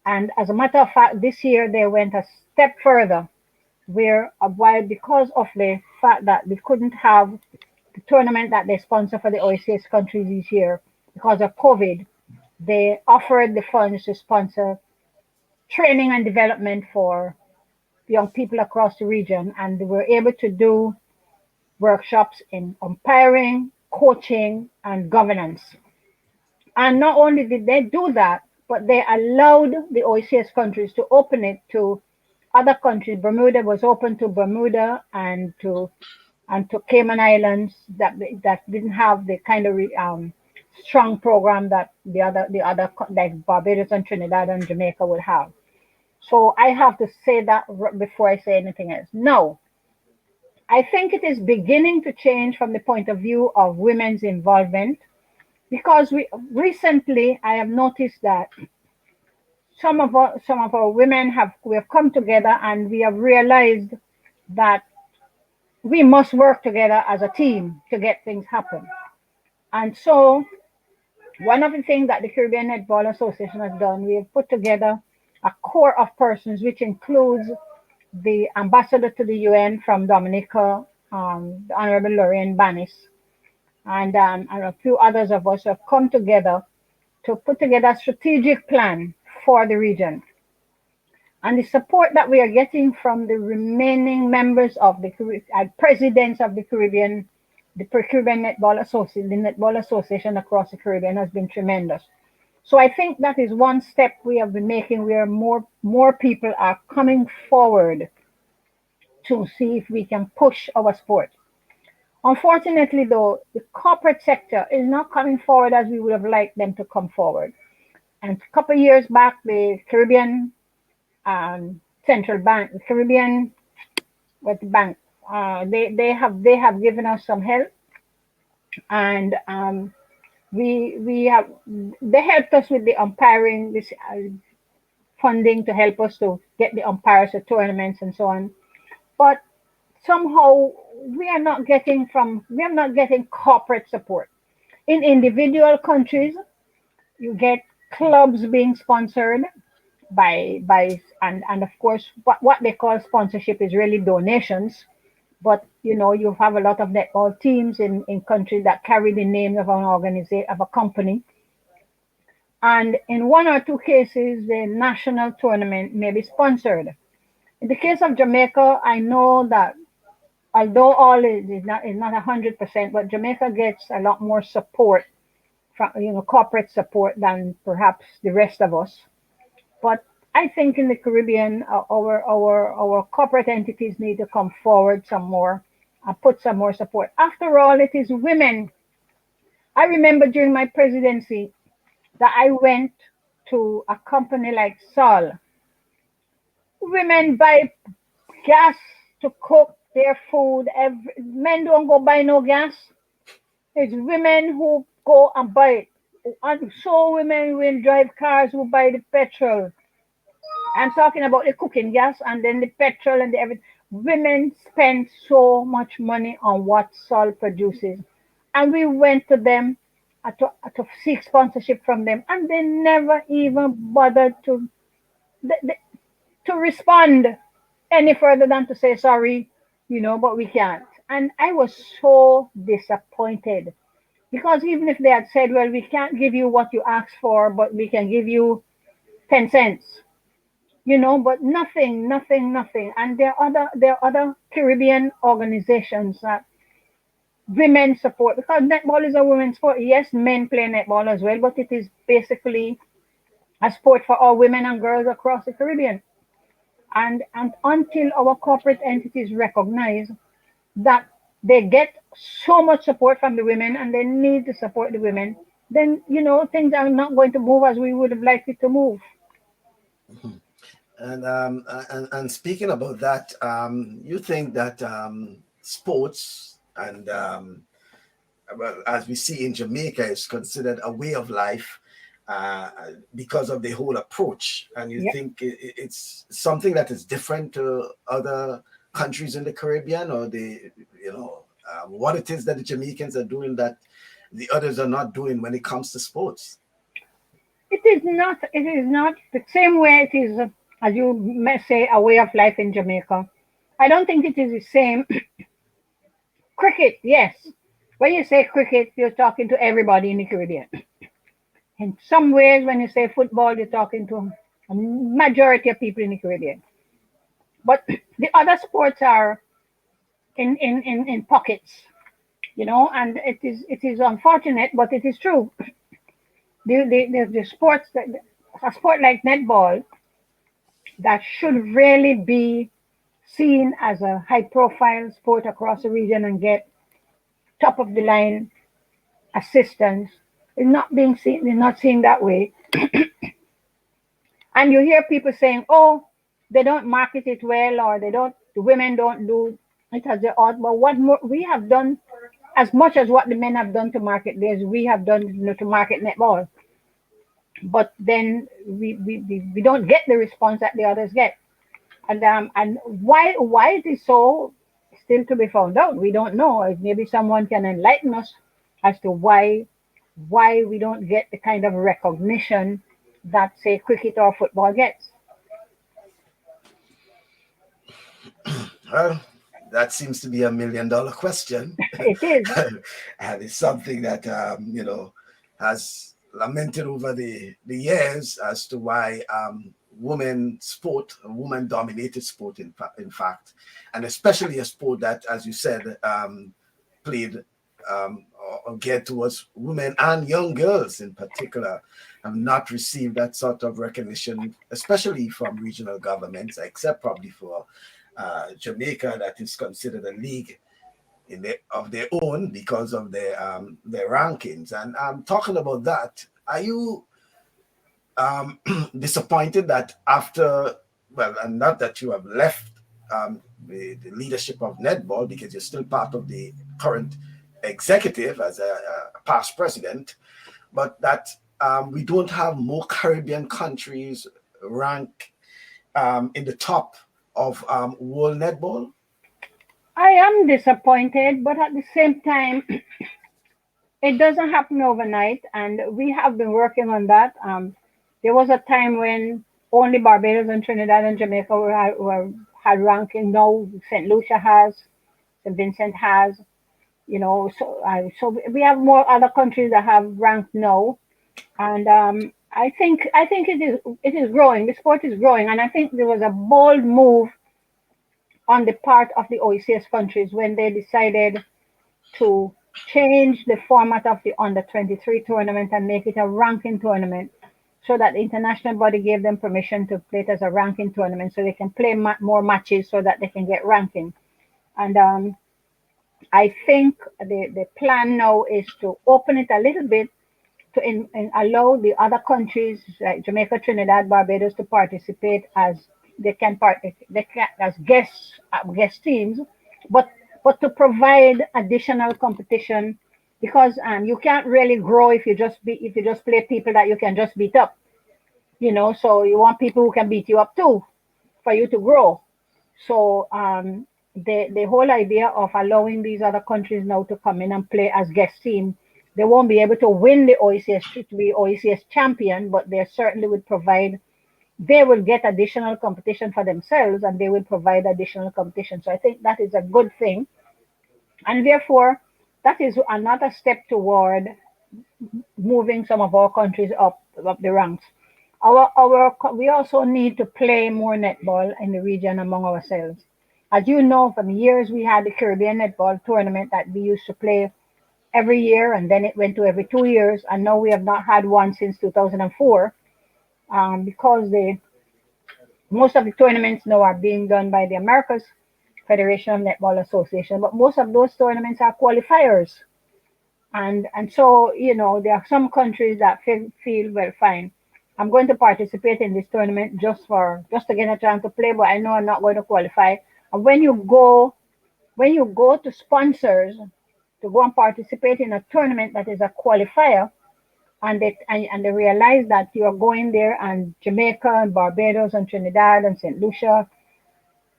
And as a matter of fact, this year they went a step further, because of the fact that they couldn't have the tournament that they sponsor for the OCS countries each year because of COVID, they offered the funds to sponsor training and development for young people across the region, and they were able to do workshops in umpiring, coaching, and governance. And not only did they do that, but they allowed the OCS countries to open it to other countries. Bermuda was open to Bermuda and to Cayman Islands that didn't have the kind of strong program that the other like Barbados and Trinidad and Jamaica would have. So I have to say that before I say anything else. No, I think it is beginning to change from the point of view of women's involvement, because recently I have noticed that some of our women we have come together and we have realized that we must work together as a team to get things happen. And so One of the things that the Caribbean Netball Association has done, we have put together a core of persons, which includes the ambassador to the UN from Dominica, the Honorable Lorraine Banis, and a few others of us have come together to put together a strategic plan for the region. And the support that we are getting from the remaining members of the presidents of the Caribbean, the Caribbean Netball Association, the Netball Association across the Caribbean has been tremendous. So I think that is one step we have been making where more people are coming forward to see if we can push our sport. Unfortunately, though, the corporate sector is not coming forward as we would have liked them to come forward. And a couple of years back, the Caribbean Central Bank, the Caribbean with the bank, they have given us some help, and we have they helped us with the umpiring, this funding to help us to get the umpires to tournaments and so on. But somehow we are not getting corporate support. In individual countries, you get clubs being sponsored by and of course what they call sponsorship is really donations. But you have a lot of netball teams in countries that carry the name of an organization of a company. And in one or two cases, the national tournament may be sponsored. In the case of Jamaica, I know that although all is not 100%, but Jamaica gets a lot more support from corporate support than perhaps the rest of us. But I think in the Caribbean, our corporate entities need to come forward some more and put some more support. After all, it is women. I remember during my presidency that I went to a company like Sol. Women buy gas to cook their food. Men don't go buy no gas. It's women who go and buy it. And so women will drive cars who buy the petrol. I'm talking about the cooking gas and then the petrol and the everything. Women spend so much money on what Sol produces. And we went to them to seek sponsorship from them, and they never even bothered to respond any further than to say sorry, but we can't. And I was so disappointed because even if they had said, well, we can't give you what you asked for, but we can give you 10 cents, but nothing, nothing, nothing. And there are other Caribbean organizations that women support because netball is a women's sport. Yes, men play netball as well, but it is basically a sport for all women and girls across the Caribbean. And until our corporate entities recognize that they get so much support from the women and they need to support the women, then things are not going to move as we would have liked it to move. Mhm. And speaking about that, you think that sports and well, as we see in Jamaica, is considered a way of life because of the whole approach, and you Yep. think it's something that is different to other countries in the Caribbean, or what it is that the Jamaicans are doing that the others are not doing when it comes to sports. It is not the same way it is, as you may say, a way of life in Jamaica. I don't think it is the same. Cricket, yes. When you say cricket, you're talking to everybody in the Caribbean. In some ways, when you say football, you're talking to a majority of people in the Caribbean. But the other sports are in pockets, and it is unfortunate, but it is true. The sports that a sport like netball that should really be seen as a high profile sport across the region and get top of the line assistance is not being seen, is not seen that way. And you hear people saying, oh, they don't market it well, or the women don't do it as they ought. But what more, we have done as much as what the men have done to market this, we have done, to market netball. But then we don't get the response that the others get. And why it is so, still to be found out. We don't know. Maybe someone can enlighten us as to why why we don't get the kind of recognition that, say, cricket or football gets. Well, that seems to be $1 million question. It is. And it's something that, has lamented over the years as to why women sport, woman dominated sport, in fact, and especially a sport that, as you said, played or geared towards women and young girls in particular, have not received that sort of recognition, especially from regional governments, except probably for Jamaica, that is considered a league of their own because of their rankings. And talking about that, are you um, disappointed that after, well, and not that you have left the leadership of Netball, because you're still part of the current executive as a past president, but that we don't have more Caribbean countries rank in the top of world netball? I am disappointed, but at the same time, it doesn't happen overnight, and we have been working on that. There was a time when only Barbados and Trinidad and Jamaica had ranking. Now St. Lucia has, St. Vincent has, so we have more other countries that have ranked now, and I think it is growing. The sport is growing, and I think there was a bold move on the part of the OECS countries when they decided to change the format of the under 23 tournament and make it a ranking tournament, so that the international body gave them permission to play it as a ranking tournament, so they can play more matches so that they can get ranking. And I think the plan now is to open it a little bit to allow the other countries like Jamaica, Trinidad, Barbados to participate as they can as guest teams, but to provide additional competition, because you can't really grow if you just play people that you can just beat up, So you want people who can beat you up too, for you to grow. So the whole idea of allowing these other countries now to come in and play as guest team, they won't be able to win the OECS to be OECS champion, but they certainly would provide. They will get additional competition for themselves, and they will provide additional competition. So I think that is a good thing, and therefore that is another step toward moving some of our countries up the ranks. We also need to play more netball in the region among ourselves. As you know, from years we had the Caribbean netball tournament that we used to play every year, and then it went to every 2 years, and now we have not had one since 2004, because most of the tournaments now are being done by the Americas Federation of Netball Association, but most of those tournaments are qualifiers. And so, there are some countries that feel, well, fine, I'm going to participate in this tournament just to get a chance to play, but I know I'm not going to qualify. And when you go to sponsors to go and participate in a tournament that is a qualifier, and they realize that you are going there, and Jamaica and Barbados and Trinidad and St. Lucia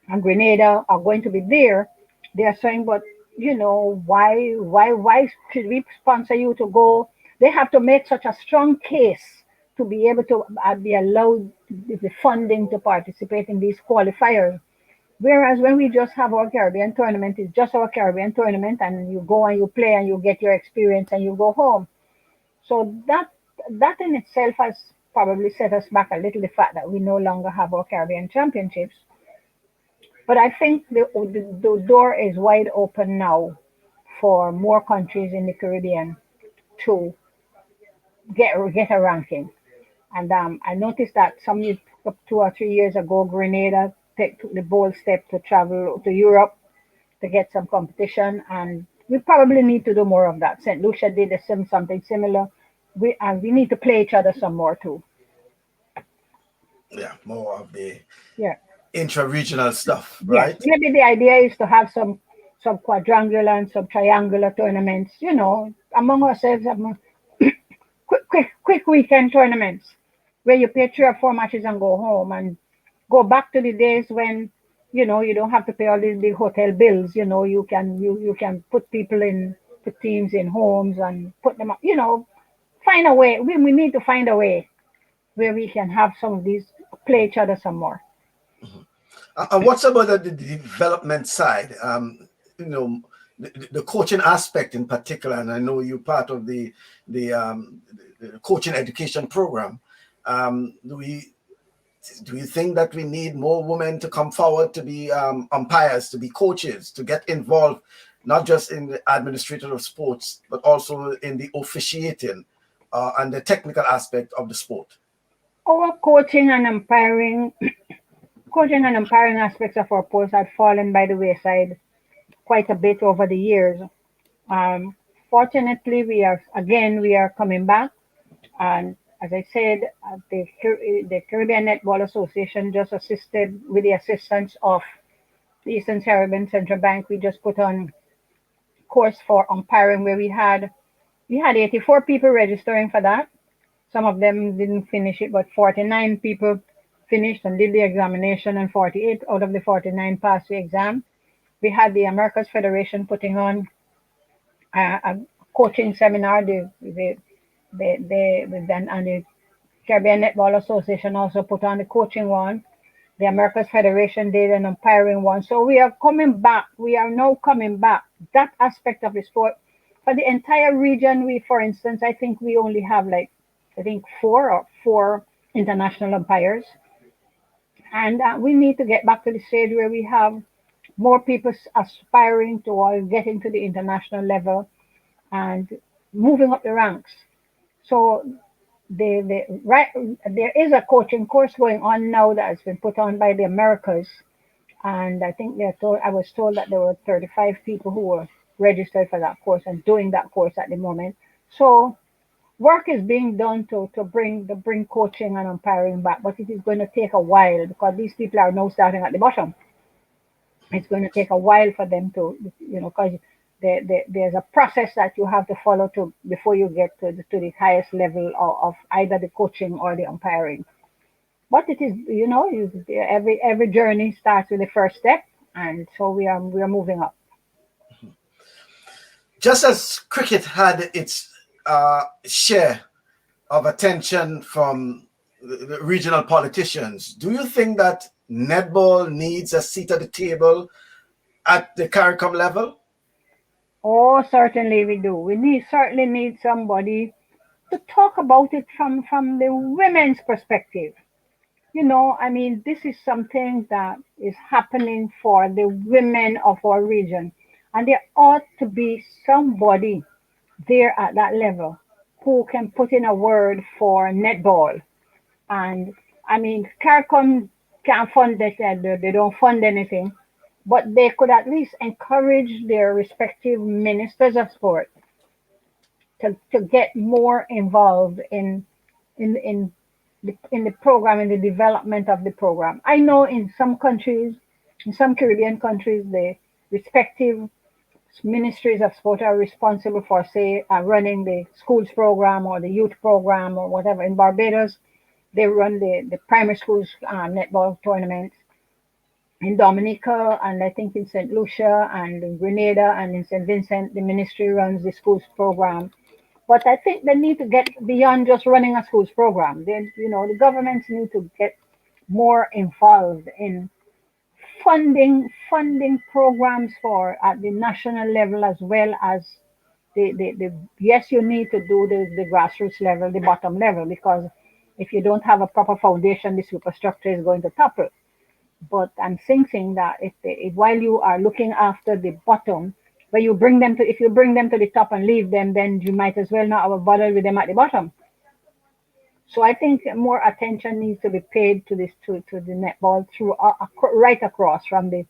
and Grenada are going to be there, they are saying, but why should we sponsor you to go? They have to make such a strong case to be able to be allowed the funding to participate in these qualifiers. Whereas when we just have our Caribbean tournament, it's just our Caribbean tournament, and you go and you play and you get your experience and you go home. So that in itself has probably set us back a little, the fact that we no longer have our Caribbean championships. But I think the door is wide open now for more countries in the Caribbean to get a ranking. And I noticed that 2 or 3 years ago, Grenada took the bold step to travel to Europe to get some competition, and we probably need to do more of that. St. Lucia did something similar. We need to play each other some more too. Yeah, more of the Yeah. intra-regional stuff, Yes. right? Maybe the idea is to have some quadrangular and some triangular tournaments, among ourselves, quick weekend tournaments where you play 3 or 4 matches and go home, and go back to the days when you don't have to pay all these big hotel bills. You can put teams in homes and put them up. find a way. We need to find a way where we can have some of these play each other some more. And what's about the development side? You know, the coaching aspect in particular, and I know you're part of the, the coaching education program. Do you think that we need more women to come forward to be umpires, to be coaches, to get involved, not just in the administrative of sports, but also in the officiating and the technical aspect of the sport? Our coaching and umpiring aspects of our post had fallen by the wayside quite a bit over the years. Um, Fortunately, we are coming back, and as I said, the Caribbean Netball Association just assisted with the assistance of the Eastern Caribbean Central Bank. We just put on course for umpiring where we had 84 people registering for that. Some of them didn't finish it, but 49 people finished and did the examination, and 48 out of the 49 passed the exam. We had the Americas Federation putting on a coaching seminar. And the Caribbean Netball Association also put on the coaching one. The Americas Federation did an umpiring one. So we are coming back. We are now coming back. That aspect of the sport for the entire region. For instance, I think we only have four international umpires, and we need to get back to the stage where we have more people aspiring towards getting to the international level and moving up the ranks. So right, there is a coaching course going on now that has been put on by the Americas, and I think I was told that there were 35 people who were registered for that course and doing that course at the moment. So work is being done to bring coaching and umpiring back, but it is going to take a while because these people are now starting at the bottom. It's going to take a while for them to, because there's a process that you have to follow to before you get to the highest level of either the coaching or the umpiring. But it is, every journey starts with the first step, and so we are moving up. Just as cricket had its share of attention from the regional politicians, do you think that netball needs a seat at the table at the CARICOM level? Oh, certainly we do. Certainly need somebody to talk about it from the women's perspective. I mean, this is something that is happening for the women of our region, and there ought to be somebody there at that level who can put in a word for netball. And I mean, CARICOM can't fund it, they don't fund anything, but they could at least encourage their respective ministers of sport to get more involved in the program, in the development of the program. I know in some countries, in some Caribbean countries, the respective ministries of sport are responsible for, say, running the schools program or the youth program or whatever. In Barbados, they run the primary schools netball tournaments. In Dominica, and I think in St. Lucia and in Grenada and in St. Vincent, the ministry runs the schools program. But I think they need to get beyond just running a schools program. The governments need to get more involved in funding programs for at the national level as well as the yes, you need to do the grassroots level, the bottom level, because if you don't have a proper foundation, the superstructure is going to topple. But I'm thinking that if while you are looking after the bottom, when if you bring them to the top and leave them, then you might as well not have a bother with them at the bottom. So I think more attention needs to be paid to the netball right across from the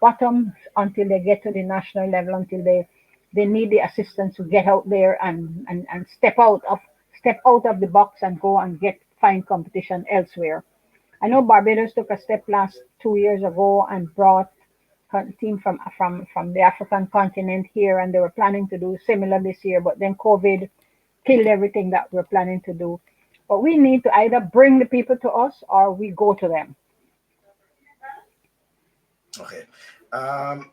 bottom until they get to the national level, until they need the assistance to get out there and step out of the box and go and find competition elsewhere. I know Barbados took a step last 2 years ago and brought a team from the African continent here, and they were planning to do similar this year, but then COVID killed everything that we're planning to do. But we need to either bring the people to us or we go to them. Okay. Um,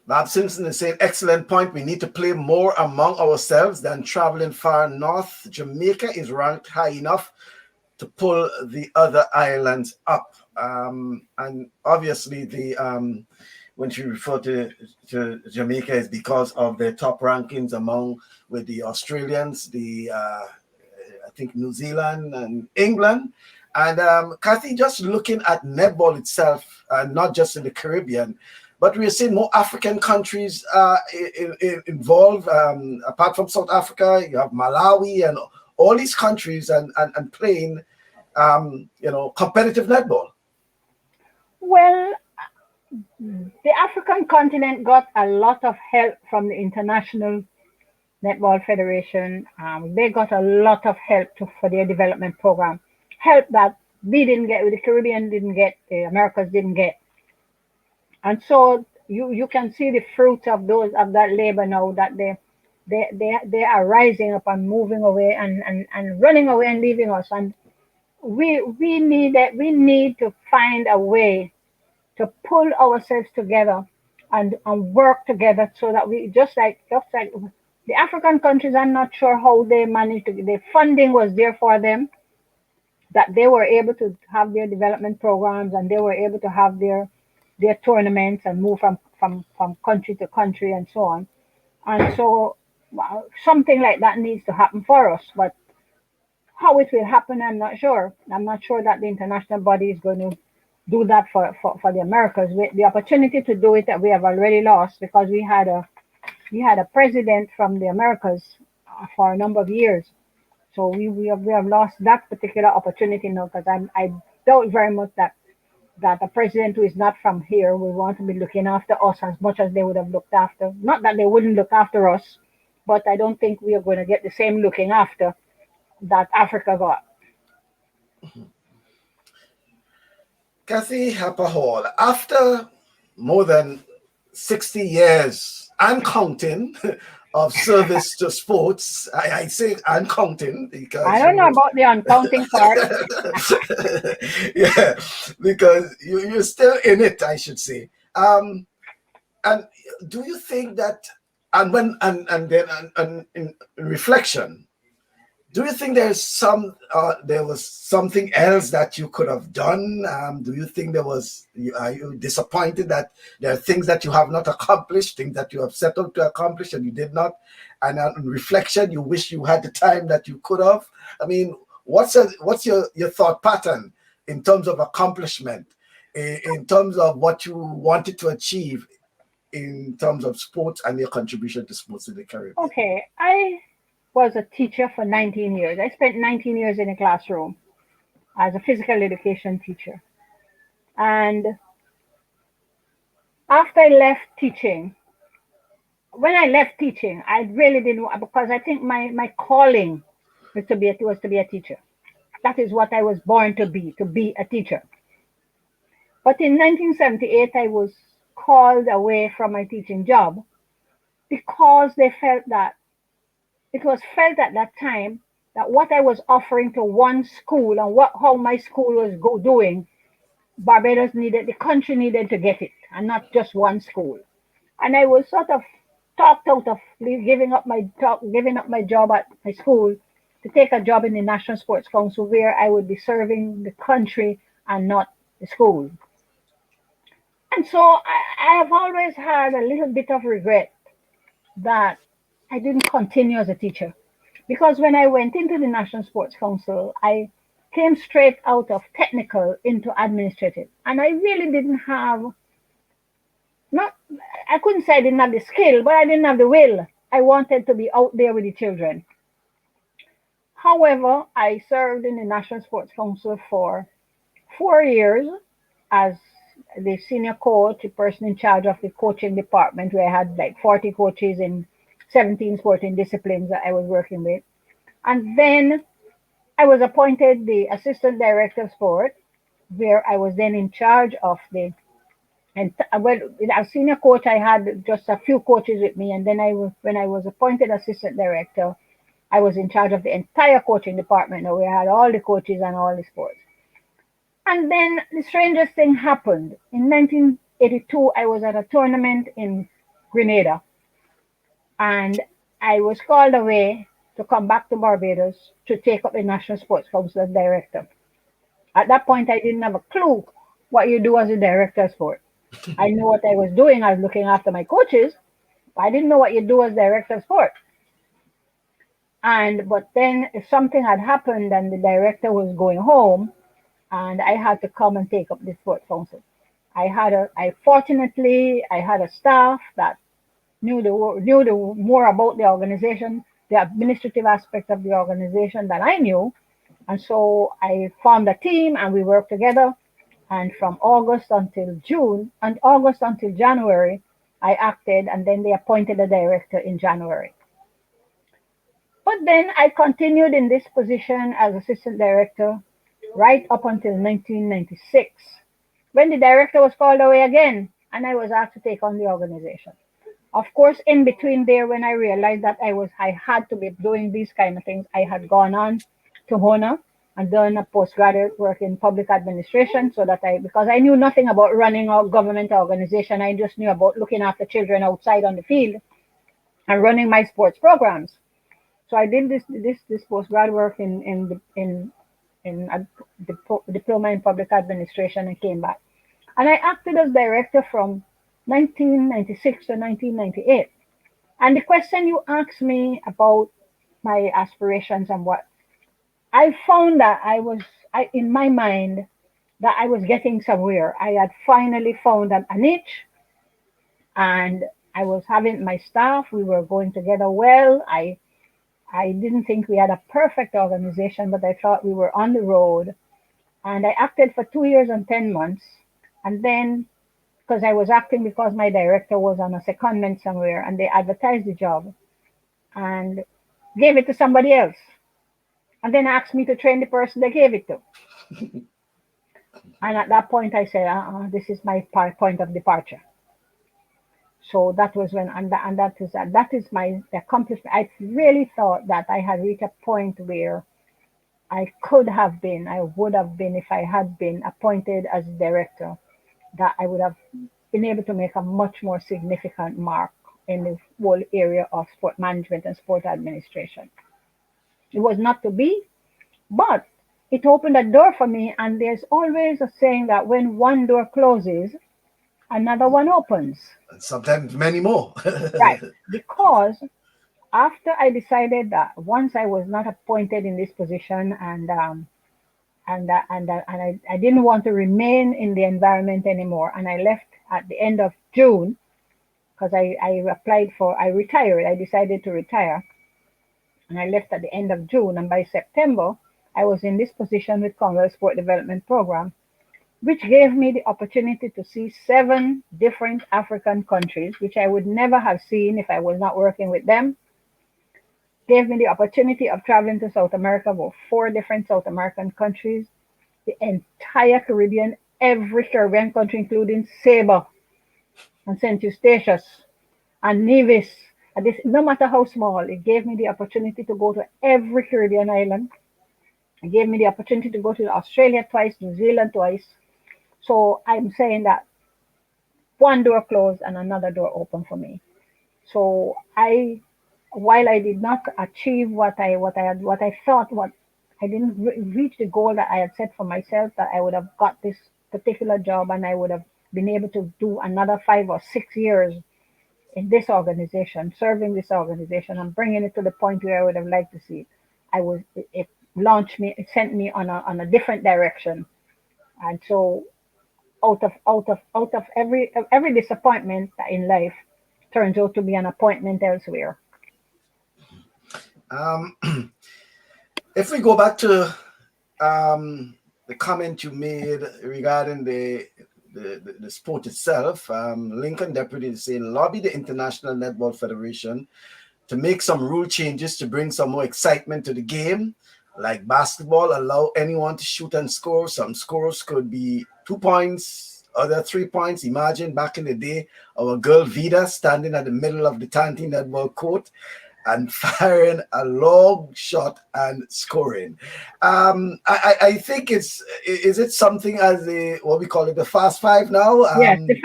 Bob Simpson is saying, excellent point. We need to play more among ourselves than traveling far north. Jamaica is ranked high enough to pull the other islands up. And obviously, when you refer to Jamaica, is because of their top rankings among with the Australians, I think New Zealand and England. And Kathy, just looking at netball itself, not just in the Caribbean, but we're seeing more African countries involved. Apart from South Africa, you have Malawi and all these countries and playing, competitive netball. Well, the African continent got a lot of help from the International Netball Federation. They got a lot of help for their development program. Help that we didn't get, the Caribbean didn't get, the Americas didn't get. And so you can see the fruits of that labor now, that they are rising up and moving away and running away and leaving us. And we need to find a way to pull ourselves together and work together, so that we just like the African countries. I'm not sure how they managed to. The funding was there for them, that they were able to have their development programs, and they were able to have their tournaments and move from country to country and so on. And so something like that needs to happen for us. But how it will happen, I'm not sure. I'm not sure that the international body is going to do that for the Americas. The opportunity to do it that we have already lost, because we had a president from the Americas for a number of years. So we have lost that particular opportunity now, because I doubt very much that a president who is not from here will want to be looking after us as much as they would have looked after. Not that they wouldn't look after us, but I don't think we are going to get the same looking after that Africa got. Kathy Harper-Hall, after more than 60 years and counting of service to sports, I say and counting because I don't know about the uncounting part. Yeah, because you're still in it, I should say. And do you think that, and when and then in reflection, do you think there was something else that you could have done? Do you think are you disappointed that there are things that you have not accomplished, things that you have set out to accomplish and you did not? And in reflection, you wish you had the time that you could have? I mean, what's your thought pattern in terms of accomplishment, in terms of what you wanted to achieve in terms of sports and your contribution to sports in the Caribbean? Okay, I was a teacher for 19 years. I spent 19 years in a classroom as a physical education teacher. And after I left teaching, when I left teaching, I really didn't, because I think my calling was to be a teacher. That is what I was born to be a teacher. But in 1978, I was called away from my teaching job, because it was felt at that time that what I was offering to one school and how my school was doing, Barbados the country needed to get it, and not just one school. And I was sort of talked out of giving up my job at my school to take a job in the National Sports Council, where I would be serving the country and not the school. And so I have always had a little bit of regret that I didn't continue as a teacher. Because when I went into the National Sports Council, I came straight out of technical into administrative. And I really didn't have, I couldn't say I didn't have the skill, but I didn't have the will. I wanted to be out there with the children. However, I served in the National Sports Council for 4 years as the senior coach, the person in charge of the coaching department, where I had like 40 coaches in 17 sporting disciplines that I was working with. And then I was appointed the assistant director of sport, where I was then in charge of as senior coach, I had just a few coaches with me. And then when I was appointed assistant director, I was in charge of the entire coaching department, where I had all the coaches and all the sports. And then the strangest thing happened. In 1982, I was at a tournament in Grenada, and I was called away to come back to Barbados to take up the National Sports Council as director. At that point, I didn't have a clue what you do as a director of sport. I knew what I was doing. I was looking after my coaches. But I didn't know what you do as director of sport. And but then if something had happened and the director was going home, and I had to come and take up the sport council. I fortunately I had a staff that knew the more about the organization, the administrative aspect of the organization than I knew, and so I formed a team and we worked together. And from August until June and August until January, I acted, and then they appointed a director in January. But then I continued in this position as assistant director right up until 1996, when the director was called away again and I was asked to take on the organization. Of course, in between there, when I realized that I had to be doing these kind of things, I had gone on to HONA and done a postgraduate work in public administration, so that because I knew nothing about running a government organization, I just knew about looking after children outside on the field and running my sports programs. So I did this postgrad work in a diploma in public administration and came back. And I acted as director from 1996 to 1998. And the question you asked me about my aspirations and what I found that in my mind, that I was getting somewhere. I had finally found a niche, and I was having my staff. We were going together well. I didn't think we had a perfect organization, but I thought we were on the road. And I acted for 2 years and 10 months. And then, because I was acting because my director was on a secondment somewhere, and they advertised the job and gave it to somebody else. And then asked me to train the person they gave it to. And at that point, I said, this is my point of departure. So that was when, that is my accomplishment. I really thought that I had reached a point where I would have been, if I had been appointed as director, that I would have been able to make a much more significant mark in the whole area of sport management and sport administration. It was not to be, but it opened a door for me. And there's always a saying that when one door closes, another one opens. And sometimes many more. Right. Because after I decided that once I was not appointed in this position, and I didn't want to remain in the environment anymore, and I left at the end of June because I retired. I decided to retire, and I left at the end of June, and by September I was in this position with Commonwealth Sport Development Program, which gave me the opportunity to see 7 different African countries, which I would never have seen if I was not working with them. Gave me the opportunity of traveling to South America, about 4 different South American countries, the entire Caribbean, every Caribbean country, including Saba and St. Eustatius and Nevis. And this, no matter how small, it gave me the opportunity to go to every Caribbean island. It gave me the opportunity to go to Australia twice, New Zealand twice. So I'm saying that one door closed and another door opened for me. So while I did not achieve what I thought, I didn't reach the goal that I had set for myself, that I would have got this particular job and I would have been able to do another 5 or 6 years in this organization, serving this organization and bringing it to the point where I would have liked to see it. It launched me, it sent me on a different direction. And so out of every disappointment in life turns out to be an appointment elsewhere. If we go back to the comment you made regarding the sport itself, Lincoln Deputy is saying, lobby the International Netball Federation to make some rule changes to bring some more excitement to the game. Like basketball, allow anyone to shoot and score. Some scores could be 2 points, other 3 points. Imagine back in the day, our girl Vida standing at the middle of the Tanti netball court and firing a long shot and scoring. I think is it something as what we call it, the Fast Five now? Yes, the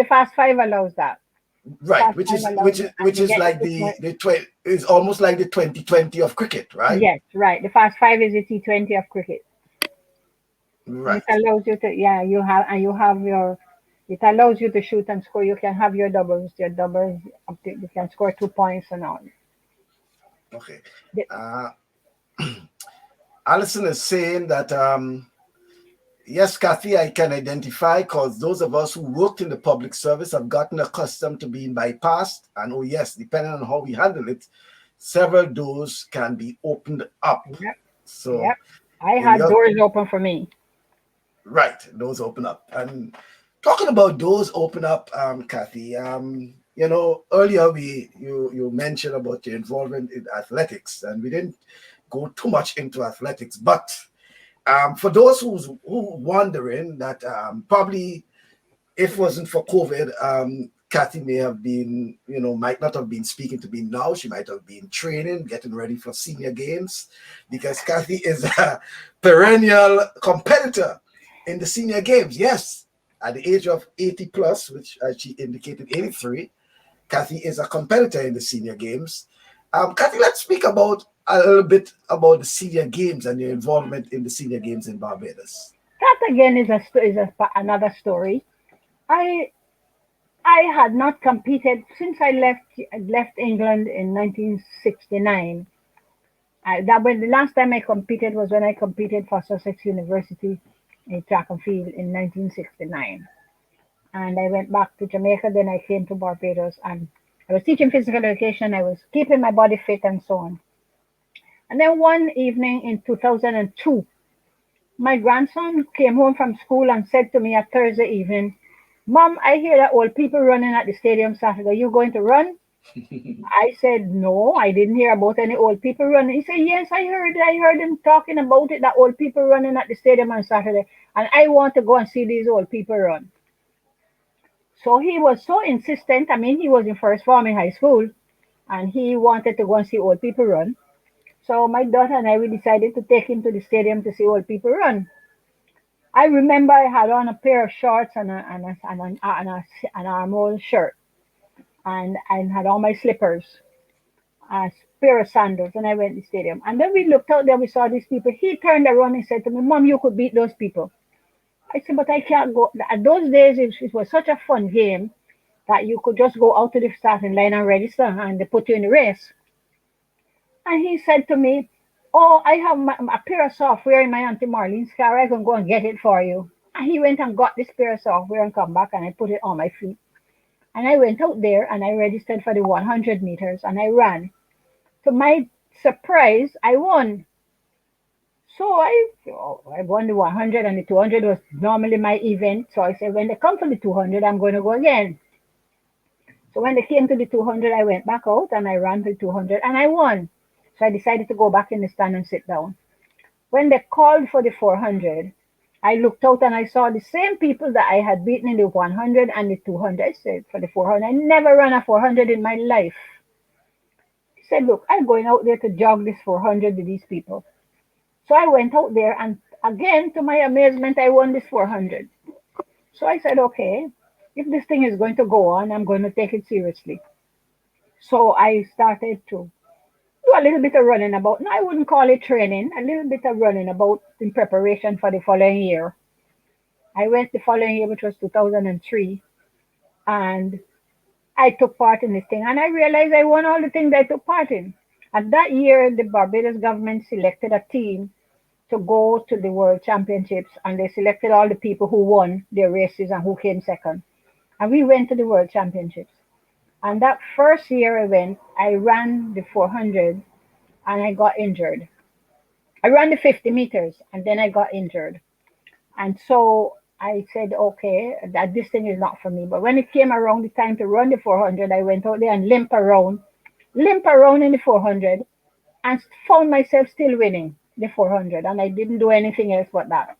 Fast Five allows that. Right, Fast five allows you, and which you is get like is almost like the 2020 of cricket, right? yes, right. The fast five is the T20 of cricket, and it Right. allows you to you have your it allows you to shoot and score. You can have your doubles you can score 2 points and all. Okay. The- Uh, Alison is saying that yes, Kathy, I can identify because those of us who worked in the public service have gotten accustomed to being bypassed. And oh, yes, depending on how we handle it, several doors can be opened up. Yep, So, yep. I in had your doors open for me. right, doors open up. And talking about doors open up, Kathy, earlier you mentioned about your involvement in athletics, and we didn't go too much into athletics, but for those who wondering that probably if it wasn't for COVID, Kathy may have been, might not have been speaking to me now. She might have been training, getting ready for senior games, because Kathy is a perennial competitor in the senior games. Yes, at the age of 80 plus, which she indicated 83, Kathy is a competitor in the senior games. Kathy, let's speak about a little bit about the senior games and your involvement in the senior games in Barbados. That again another story. I I had not competed since I left England in 1969. That when the last time I competed was when I competed for Sussex University in track and field in 1969. And I went back to Jamaica. Then I came to Barbados, and I was teaching physical education. I was keeping my body fit and so on. And then one evening in 2002, my grandson came home from school and said to me at Thursday evening, "Mom, I hear that old people running at the stadium Saturday. Are you going to run?" I said, "No, I didn't hear about any old people running." He said, "Yes, I heard. I heard him talking about it, that old people running at the stadium on Saturday. And I want to go and see these old people run." So he was so insistent. I mean, he was in first form in high school, and he wanted to go and see old people run. So my daughter and I, we decided to take him to the stadium to see old people run. I remember I had on a pair of shorts an armhole shirt, and I had on my slippers, a pair of sandals, and I went to the stadium. And then we looked out there, we saw these people. He turned around and said to me, "Mom, you could beat those people." I said, "But I can't go." At those days, it was such a fun game that you could just go out to the starting line and register, and they put you in the race. And he said to me, "Oh, I have a pair of software in my Auntie Marlene's car. I can go and get it for you." And he went and got this pair of software and come back, and I put it on my feet. And I went out there and I registered for the 100 meters and I ran. To my surprise, I won. So I won the 100, and the 200 was normally my event. So I said, when they come for the 200, I'm going to go again. So when they came to the 200, I went back out and I ran the 200 and I won. So I decided to go back in the stand and sit down. When they called for the 400, I looked out and I saw the same people that I had beaten in the 100 and the 200. I said, for the 400, I never ran a 400 in my life. He said, "Look, I'm going out there to jog this 400 with these people." So I went out there, and again, to my amazement, I won this 400. So I said, "Okay, if this thing is going to go on, I'm going to take it seriously." So I started to do a little bit of running about. No, I wouldn't call it training, a little bit of running about in preparation for the following year. I went the following year, which was 2003, and I took part in this thing. And I realized I won all the things I took part in. And that year, the Barbados government selected a team to go to the World Championships, and they selected all the people who won their races and who came second. And we went to the World Championships. And that first year I went, I ran the 400 and I got injured. I ran the 50 meters and then I got injured. And so I said, okay, that this thing is not for me. But when it came around the time to run the 400, I went out there and limp around in the 400, and found myself still winning the 400. And I didn't do anything else but that.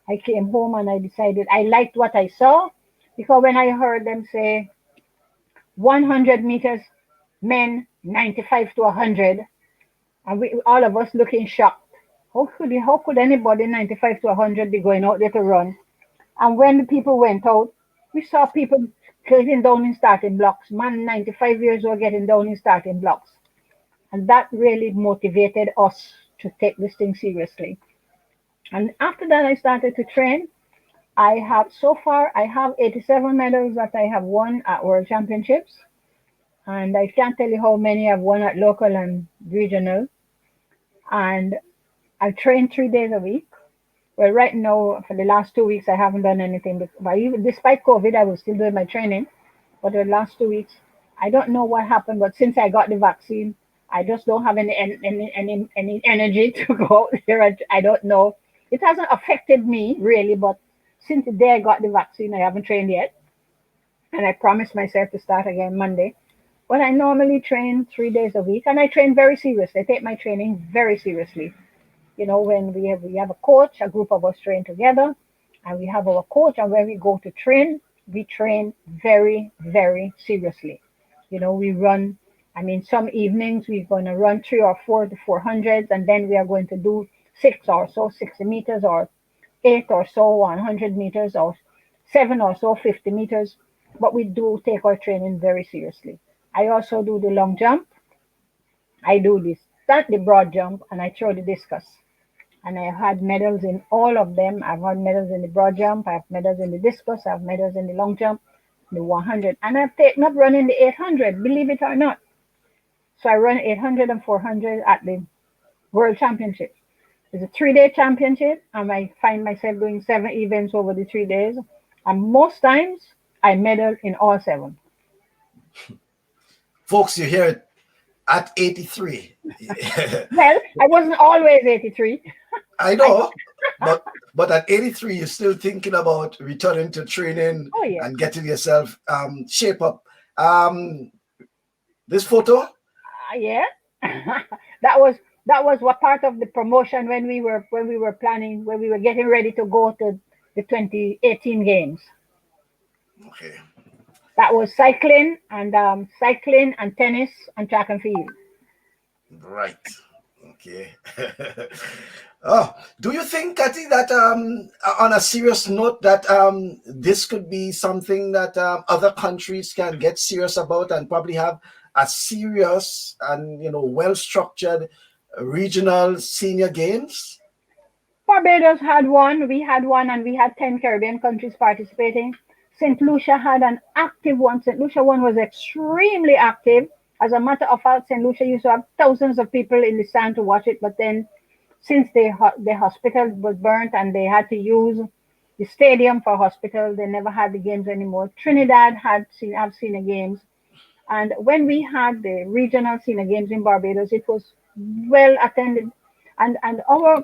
I came home and I decided I liked what I saw, because when I heard them say 100 meters men, 95 to 100, and all of us looking shocked. How could anybody 95 to 100 be going out there to run? And when the people went out, we saw people getting down in starting blocks. Man, 95 years old, getting down in starting blocks. And that really motivated us to take this thing seriously. And after that, I started to train. I have 87 medals that I have won at World Championships. And I can't tell you how many I've won at local and regional. And I train 3 days a week. Well, right now, for the last 2 weeks, I haven't done anything. But even despite COVID, I was still doing my training. But the last 2 weeks, I don't know what happened. But since I got the vaccine, I just don't have any energy to go out there. I don't know. It hasn't affected me really, but since the day I got the vaccine, I haven't trained yet. And I promised myself to start again Monday. But I normally train 3 days a week, and I train very seriously. I take my training very seriously. You know, when we have a coach, a group of us train together, and we have our coach, and when we go to train, we train very, very seriously. You know, we run. I mean, some evenings we're going to run 3 or 4 to 400s, and then we are going to do 60 meters, or 8 or so 100 meters, or 7 or so 50 meters. But we do take our training very seriously. I also do the long jump. I do this, start the broad jump, and I throw the discus. And I have had medals in all of them. I've had medals in the broad jump, I have medals in the discus, I have medals in the long jump, the 100. And I've taken up running the 800, believe it or not. So I run 800 and 400 at the World Championships. It's a 3 day championship, and I find myself doing 7 events over the 3 days. And most times, I medal in all 7. Folks, you hear it at 83. Well, I wasn't always 83. I know, but at 83, you're still thinking about returning to training Oh, yeah. and getting yourself shape up. This photo, Yeah. That was what part of the promotion when we were planning, when we were getting ready to go to the 2018 games. okay, That was cycling and tennis and track and field. right, okay. Oh, do you think, Kathy, that on a serious note, that this could be something that other countries can get serious about and probably have a serious and well-structured regional senior games? Barbados had one, we had one, and we had 10 Caribbean countries participating. St. Lucia had an active one. St. Lucia one was extremely active. As a matter of fact, St. Lucia used to have thousands of people in the stand to watch it, but then since the hospital was burnt and they had to use the stadium for hospital, they never had the games anymore. Trinidad have senior games, and when we had the regional senior games in Barbados, it was well attended, and our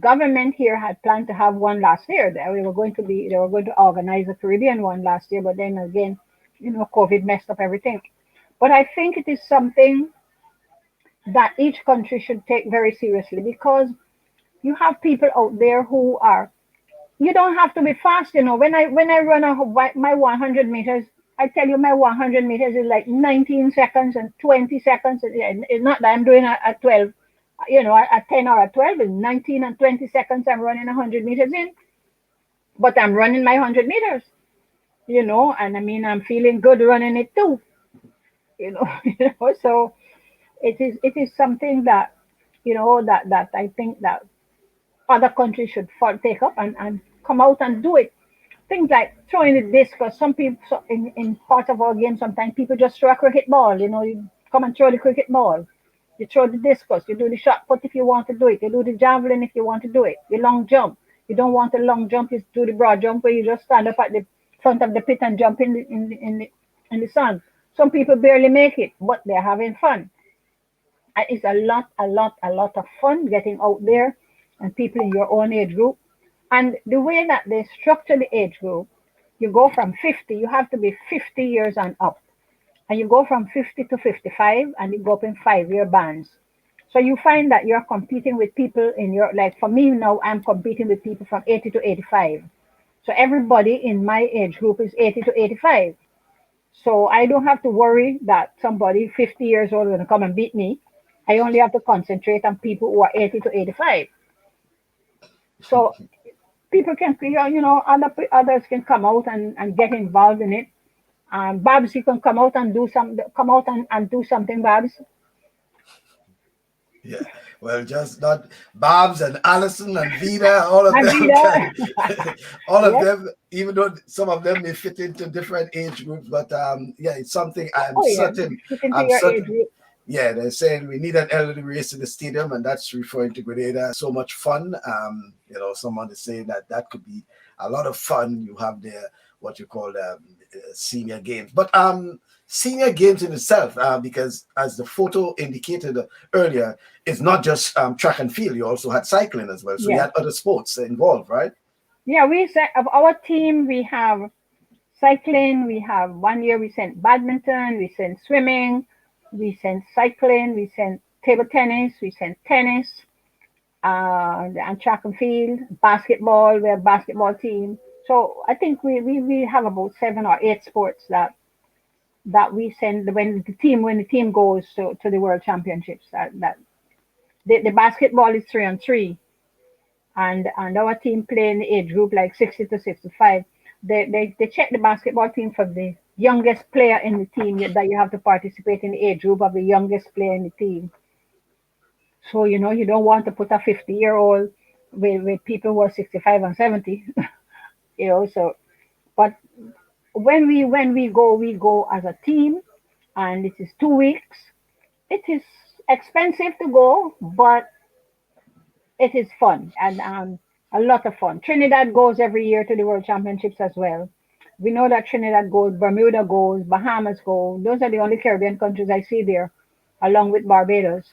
government here had planned to have one last year. They were going to organize a Caribbean one last year, but then again, COVID messed up everything. But I think it is something that each country should take very seriously, because you have people out there who are. You don't have to be fast, When I run my 100 meters, I tell you, my 100 meters is like 19 seconds and 20 seconds. It's not that I'm doing at 12, at 10 or at 12. It's 19 and 20 seconds. I'm running 100 meters in, but I'm running my 100 meters, and I mean, I'm feeling good running it too, So it is something that, that I think that other countries should take up and come out and do it. Things like throwing the disc, because some people, in part of our game, sometimes people just throw a cricket ball. You come and throw the cricket ball. You throw the discus. You do the shot put if you want to do it. You do the javelin if you want to do it. The long jump. You don't want a long jump. You do the broad jump, where you just stand up at the front of the pit and jump in the sun. Some people barely make it, but they're having fun. And it's a lot of fun getting out there, and people in your own age group. And the way that they structure the age group, you go from 50, you have to be 50 years and up. And you go from 50 to 55, and you go up in 5-year bands. So you find that you're competing with people like for me now, I'm competing with people from 80 to 85. So everybody in my age group is 80 to 85. So I don't have to worry that somebody 50 years old is going to come and beat me. I only have to concentrate on people who are 80 to 85. So people can, others can come out and get involved in it. Babs, you can come out and do something, Babs. Yeah. Well, just not Bob's and Allison and Vida, all of And them can, Vida, all of yes. them, even though some of them may fit into different age groups, but yeah, it's something Oh yeah, fit into I'm your age certain. group. Yeah, they're saying we need an elderly race in the stadium, and that's referring to Grenada. So much fun. Someone is saying that that could be a lot of fun. You have the what you call senior games, but senior games in itself, because as the photo indicated earlier, it's not just track and field. You also had cycling as well, so you Yes. had other sports involved, right? Yeah, we said of our team we have cycling, we have 1 year we sent badminton, we sent swimming, we sent cycling, we sent table tennis, we sent tennis, and track and field, basketball, we're a basketball team. So I think we have about 7 or 8 sports that we send when the team goes to the world championships. That the basketball is 3-on-3, and our team play in the age group like 60 to 65. They check the basketball team for the youngest player in the team that you have to participate in the age group of the youngest player in the team. So you don't want to put a 50-year-old with people who are 65 and 70. So but when we go as a team, and it is 2 weeks. It is expensive to go, but it is fun and a lot of fun. Trinidad goes every year to the World Championships as well. We know that Trinidad goes, Bermuda goes, Bahamas go. Those are the only Caribbean countries I see there, along with Barbados.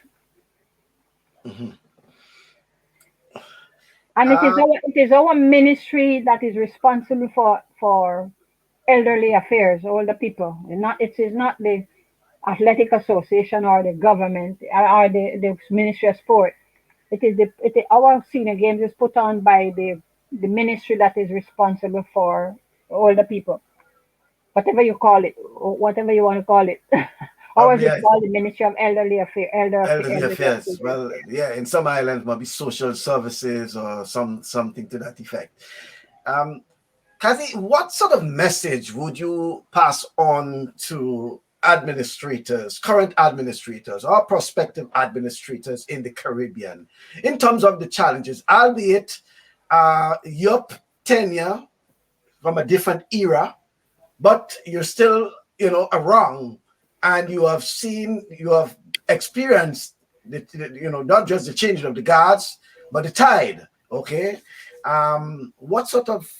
Hmm. And Uh, it is our ministry that is responsible for elderly affairs, older people. It is not the athletic association or the government or the Ministry of Sport. Our senior games is put on by the ministry that is responsible for older people, whatever you call it, or whatever you want to call it. Ours is yeah, called the Ministry of elderly Elderly affairs. Affairs. Well, yeah, in some islands, maybe social services or something to that effect. Um, Kathy, what sort of message would you pass on to administrators, current administrators, or prospective administrators in the Caribbean in terms of the challenges, albeit your tenure from a different era, but you're still, around, and you have experienced not just the changing of the guards, but the tide. Okay, what sort of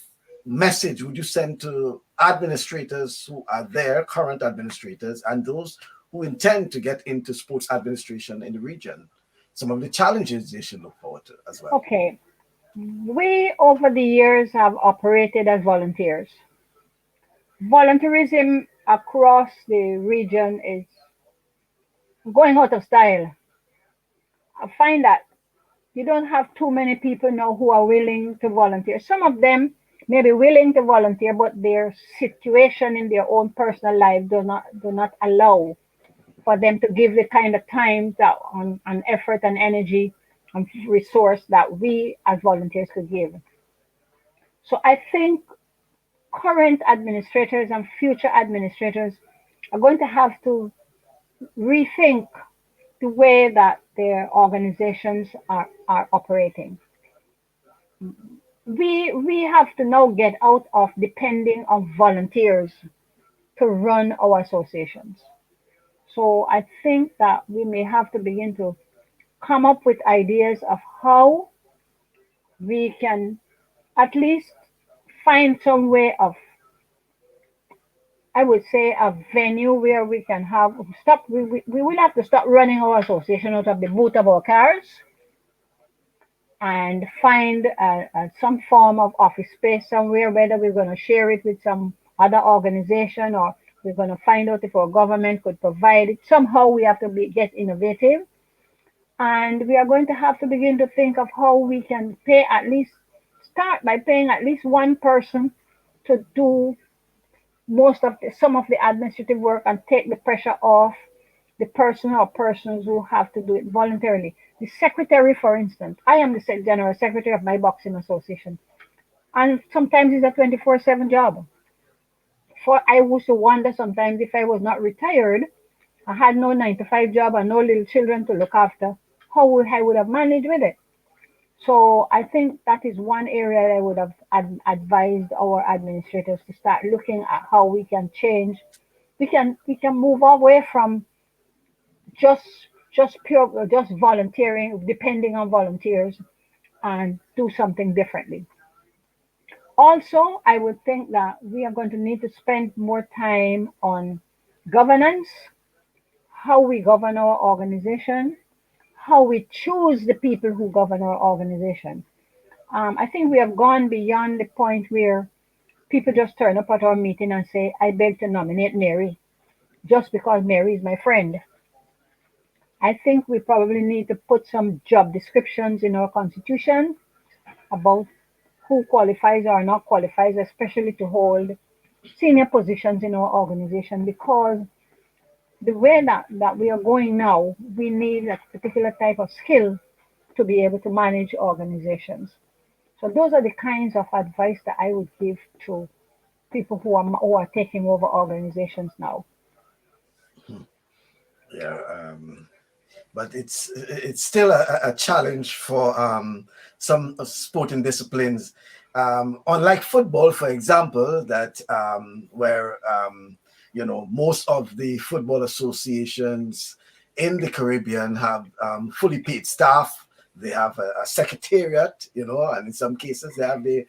message would you send to administrators who are there, current administrators, and those who intend to get into sports administration in the region? Some of the challenges they should look forward to as well. Okay, we over the years have operated as volunteers. Volunteerism across the region is going out of style. I find that you don't have too many people now who are willing to volunteer. Some of them may be willing to volunteer, but their situation in their own personal life do not allow for them to give the kind of time that and effort and energy and resource that we as volunteers could give. So I think current administrators and future administrators are going to have to rethink the way that their organizations are operating. We have to now get out of depending on volunteers to run our associations. So I think that we may have to begin to come up with ideas of how we can at least find some way of, I would say, a venue where we can have stop. We will have to stop running our association out of the boot of our cars and find some form of office space somewhere, whether we're going to share it with some other organization or we're going to find out if our government could provide it. Somehow we have to get innovative, and we are going to have to begin to think of how we can start by paying at least one person to do some of the administrative work and take the pressure off the person or persons who have to do it voluntarily. The secretary, for instance, I am the general secretary of my boxing association. And sometimes it's a 24/7 job. For I used to wonder sometimes if I was not retired, I had no 9 to 5 job and no little children to look after, how would I would have managed with it? So I think that is one area I would have advised our administrators to start looking at how we can change. We can move away from just just volunteering, depending on volunteers, and do something differently. Also, I would think that we are going to need to spend more time on governance, how we govern our organization, how we choose the people who govern our organization. I think we have gone beyond the point where people just turn up at our meeting and say, I beg to nominate Mary, just because Mary is my friend. I think we probably need to put some job descriptions in our constitution about who qualifies or not qualifies, especially to hold senior positions in our organization, because the way that we are going now, we need a particular type of skill to be able to manage organizations. So those are the kinds of advice that I would give to people who are taking over organizations now. Yeah, but it's still a challenge for some sporting disciplines. Unlike football, for example, that where most of the football associations in the Caribbean have fully paid staff. They have a secretariat, and in some cases they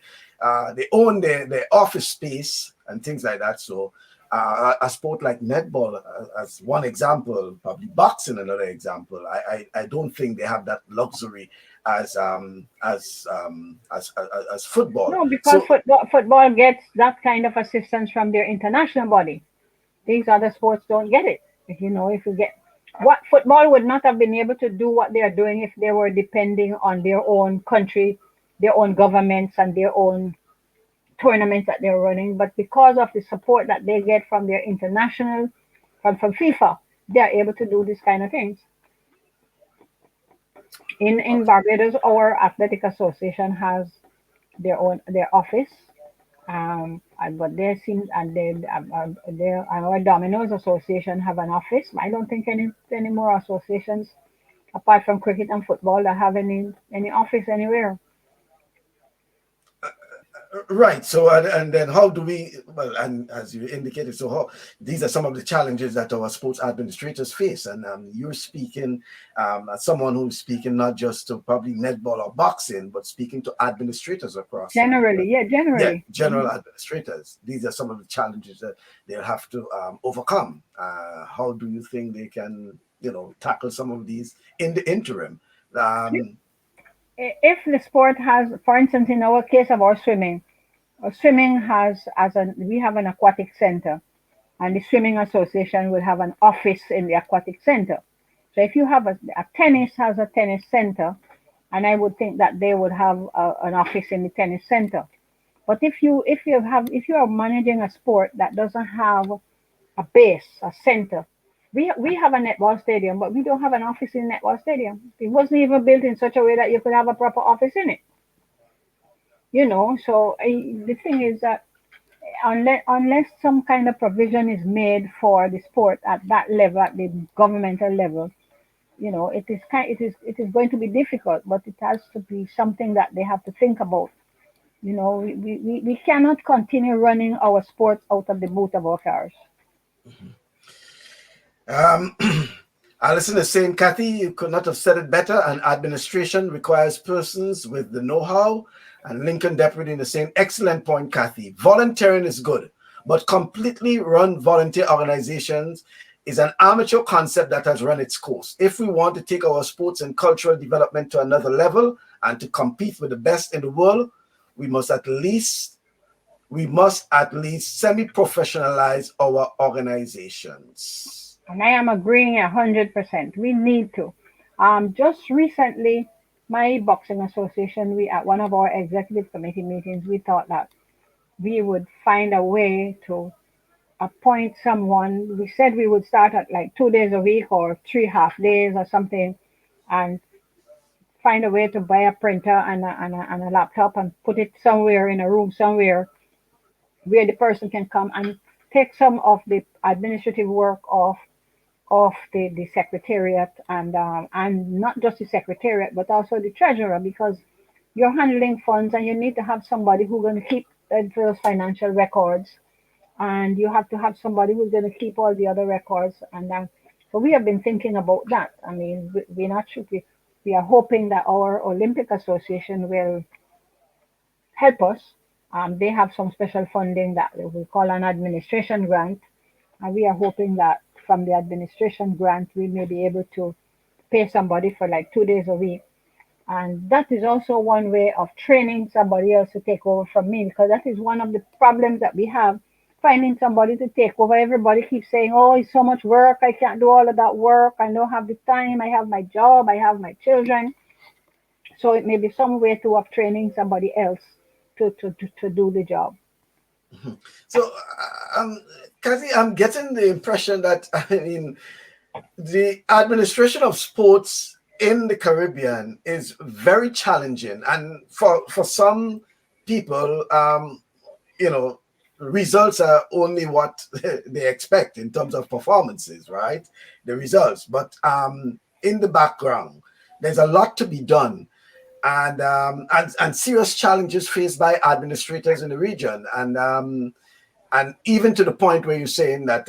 own their office space and things like that. So a sport like netball, as one example, probably boxing another example. I don't think they have that luxury as as football. No, because So football gets that kind of assistance from their international body. These other sports don't get it. If you get what football would not have been able to do what they are doing if they were depending on their own country, their own governments, and their own tournaments that they're running. But because of the support that they get from their international, from FIFA, they are able to do these kind of things. In okay. Barbados, our athletic association has their office. But there seems and there our Dominoes Association have an office. I don't think any more associations apart from cricket and football that have any office anywhere. Right. So, and then how do we, well, and as you indicated, so how, these are some of the challenges that our sports administrators face. And you're speaking as someone who's speaking not just to probably netball or boxing, but speaking to administrators across the Generally, Caribbean. yeah, Yeah, generally. general administrators. These are some of the challenges that they'll have to overcome. How do you think they can, tackle some of these in the interim? Um, If the sport has, for instance, in our case of our swimming has we have an aquatic center, and the swimming association will have an office in the aquatic center. So if you have a tennis has a tennis center, and I would think that they would have an office in the tennis center. But if you are managing a sport that doesn't have a base, a center, we have a netball stadium, but we don't have an office in netball stadium. It wasn't even built in such a way that you could have a proper office in it. So the thing is that unless some kind of provision is made for the sport at that level, at the governmental level, it is going to be difficult, but it has to be something that they have to think about. We cannot continue running our sports out of the boot of our cars. Um, Alison is saying, Kathy, you could not have said it better. And administration requires persons with the know-how. And Lincoln Deputy is saying, excellent point, Kathy. Volunteering is good, but completely run volunteer organizations is an amateur concept that has run its course. If we want to take our sports and cultural development to another level and to compete with the best in the world, we must at least semi-professionalize our organizations. And I am agreeing 100%. We need to. Just recently, my boxing association, we at one of our executive committee meetings, we thought that we would find a way to appoint someone. We said we would start at like 2 days a week or 3 half days or something, and find a way to buy a printer and a laptop and put it somewhere in a room somewhere where the person can come and take some of the administrative work of the secretariat and not just the secretariat but also the treasurer, because you're handling funds and you need to have somebody who's going to keep those financial records, and you have to have somebody who's going to keep all the other records. And so we have been thinking about that. I mean, we're not sure. We are hoping that our Olympic Association will help us. They have some special funding that we call an administration grant, and we are hoping that from the administration grant we may be able to pay somebody for like 2 days a week. And that is also one way of training somebody else to take over from me, because that is one of the problems that we have, finding somebody to take over. Everybody keeps saying, oh, it's so much work. I can't do all of that work. I don't have the time. I have my job. I have my children. So it may be some way to of training somebody else to do the job. So, Kathy, I'm getting the impression that I mean the administration of sports in the Caribbean is very challenging, and for some people, you know, results are only what they expect in terms of performances, right? The results, but in the background, there's a lot to be done, and serious challenges faced by administrators in the region, and even to the point where you're saying that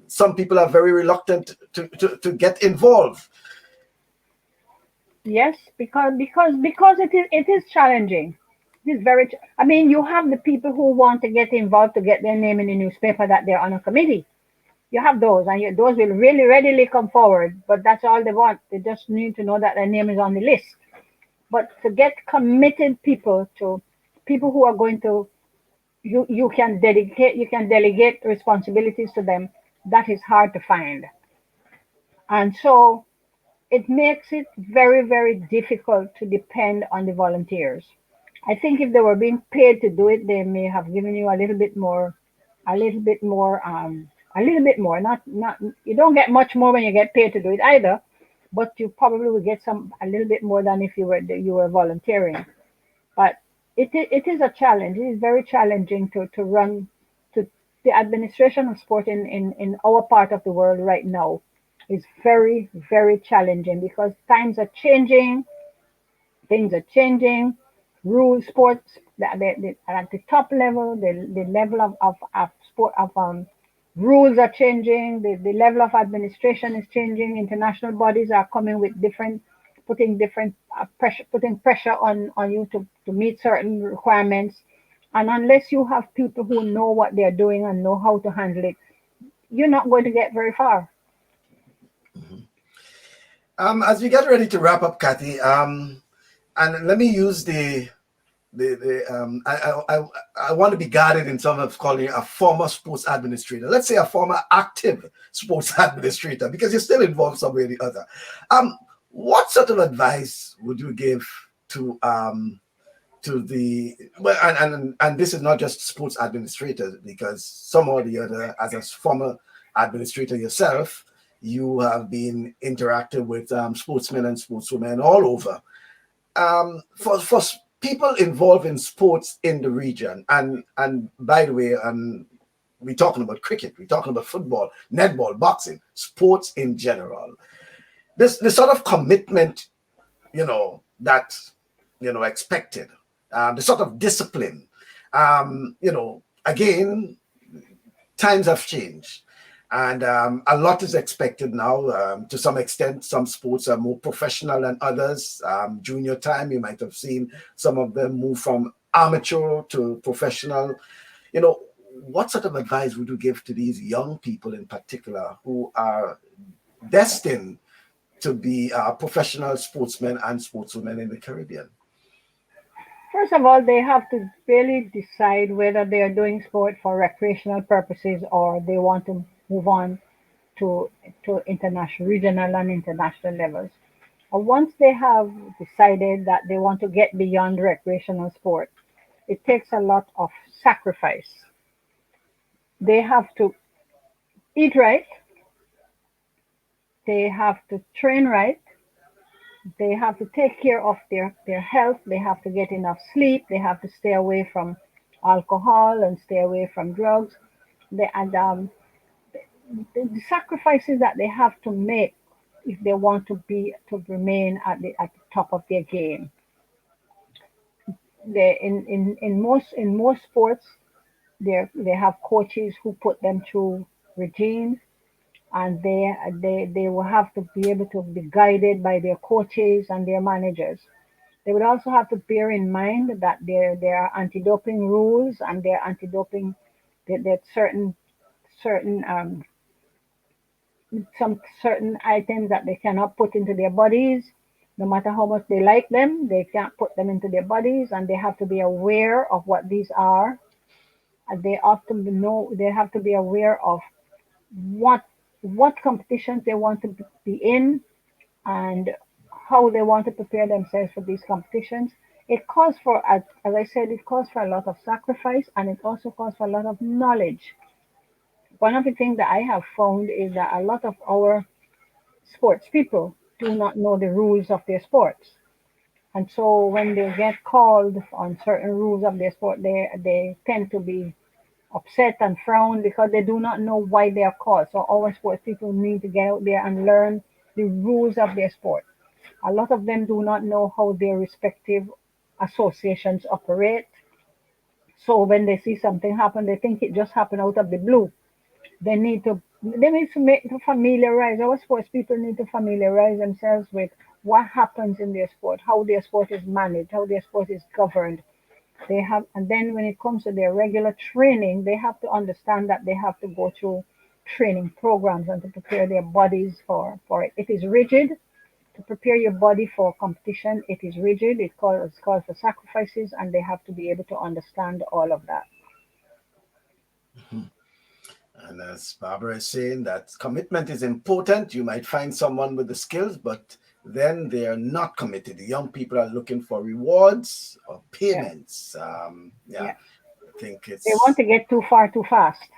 some people are very reluctant to get involved. Yes, because it is challenging. It is very. I mean, you have the people who want to get involved to get their name in the newspaper that they're on a committee. You have those, and those will really readily come forward. But that's all they want. They just need to know that their name is on the list. But to get committed people who are going to you can delegate responsibilities to them. That is hard to find, and so it makes it very, very difficult to depend on the volunteers. I think if they were being paid to do it, they may have given you a little bit more, a little bit more, a little bit more. Not you don't get much more when you get paid to do it either, but you probably will get some a little bit more than if you were volunteering. But it is a challenge. It is very challenging to run to the administration of sport in our part of the world right now is very, very challenging because times are changing, things are changing, rules, sports, at the top level, the level of sport, of rules are changing, the level of administration is changing, international bodies are coming with different pressure, putting pressure on you to meet certain requirements. And unless you have people who know what they're doing and know how to handle it, you're not going to get very far. Mhm. As we get ready to wrap up, Kathy, and let me use I want to be guarded in terms of calling you a former sports administrator. Let's say a former active sports administrator, because you're still involved some way or the other. What sort of advice would you give to the well, and this is not just sports administrators, because some or the other, as a former administrator yourself, you have been interacting with sportsmen and sportswomen all over. For people involved in sports in the region, and by the way, we're talking about cricket, we're talking about football, netball, boxing, sports in general. This sort of commitment, that expected, the sort of discipline, again, times have changed. And a lot is expected now. To some extent, some sports are more professional than others. Junior time, you might have seen some of them move from amateur to professional. What sort of advice would you give to these young people in particular who are destined to be professional sportsmen and sportswomen in the Caribbean? First of all, they have to really decide whether they are doing sport for recreational purposes or they want to move on to international, regional, and international levels. Once they have decided that they want to get beyond recreational sport, it takes a lot of sacrifice. They have to eat right, they have to train right, they have to take care of their health. They have to get enough sleep. They have to stay away from alcohol and stay away from drugs. And the sacrifices that they have to make if they want to remain at the top of their game. In most sports, they have coaches who put them through regimes, and they will have to be able to be guided by their coaches and their managers. They would also have to bear in mind that there are anti-doping rules, and there are anti-doping that certain some certain items that they cannot put into their bodies. No matter how much they like them, they can't put them into their bodies, and they have to be aware of what these are. And they have to be aware of what what competitions they want to be in, and how they want to prepare themselves for these competitions. It calls for, as I said, it calls for a lot of sacrifice, and it also calls for a lot of knowledge. One of the things that I have found is that a lot of our sports people do not know the rules of their sports. And so when they get called on certain rules of their sport, they tend to be upset and frown because they do not know why they are called. So our sports people need to get out there and learn the rules of their sport. A lot of them do not know how their respective associations operate. So when they see something happen, they think it just happened out of the blue. They need to familiarize, our sports people need to familiarize themselves with what happens in their sport, how their sport is managed, how their sport is governed. And then when it comes to their regular training, they have to understand that they have to go through training programs and to prepare their bodies for it. It is rigid. To prepare your body for competition, it is rigid. It calls for sacrifices, and they have to be able to understand all of that. And as Barbara is saying, that commitment is important. You might find someone with the skills, but then they are not committed. The young people are looking for rewards or Yeah, payments. Yeah, yeah. I think They want it's to get too far too fast.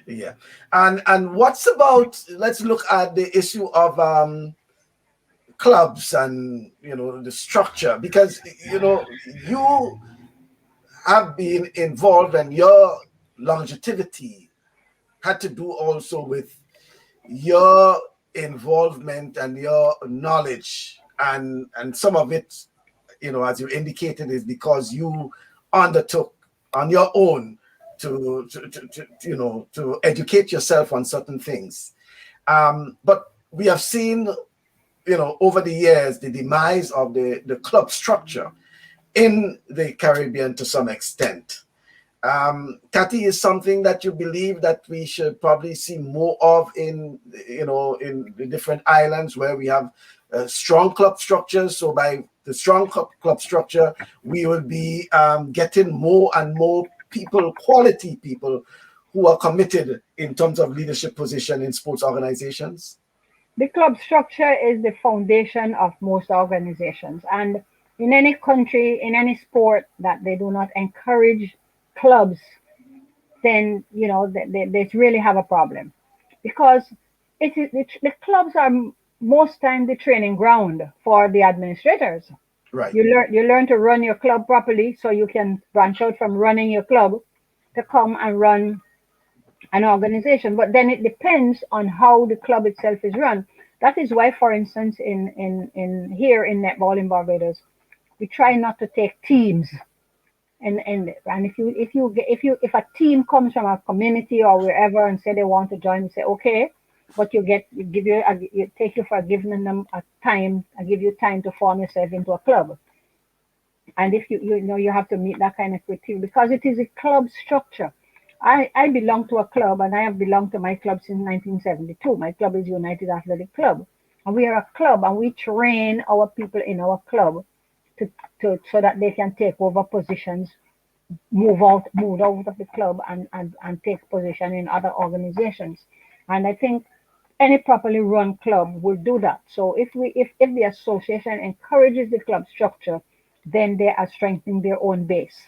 yeah. And what's about? Let's look at the issue of clubs and the structure, because you have been involved, and your longevity had to do also with your involvement and your knowledge, and some of it, as you indicated, is because you undertook on your own to educate yourself on certain things. But we have seen, over the years, the demise of the club structure in the Caribbean to some extent. Tati, is something that you believe that we should probably see more of in the different islands where we have strong club structures. So by the strong club structure, we will be getting more and more people, quality people, who are committed in terms of leadership position in sports organizations. The club structure is the foundation of most organizations. And in any country, in any sport that they do not encourage clubs, then they really have a problem, because the clubs are most time the training ground for the administrators. Right. You learn to run your club properly, so you can branch out from running your club to come and run an organization. But then it depends on how the club itself is run. That is why, for instance, in here in netball in Barbados, we try not to take teams. And if a team comes from a community or wherever and say they want to join, we say okay, but you give you you take you for giving them a time. I give you time to form yourself into a club. And if you have to meet that kind of criteria, because it is a club structure. I belong to a club, and I have belonged to my club since 1972. My club is United Athletic Club, and we are a club, and we train our people in our club so that they can take over positions, move out of the club, and take position in other organizations. And I think any properly run club will do that. So if the association encourages the club structure, then they are strengthening their own base.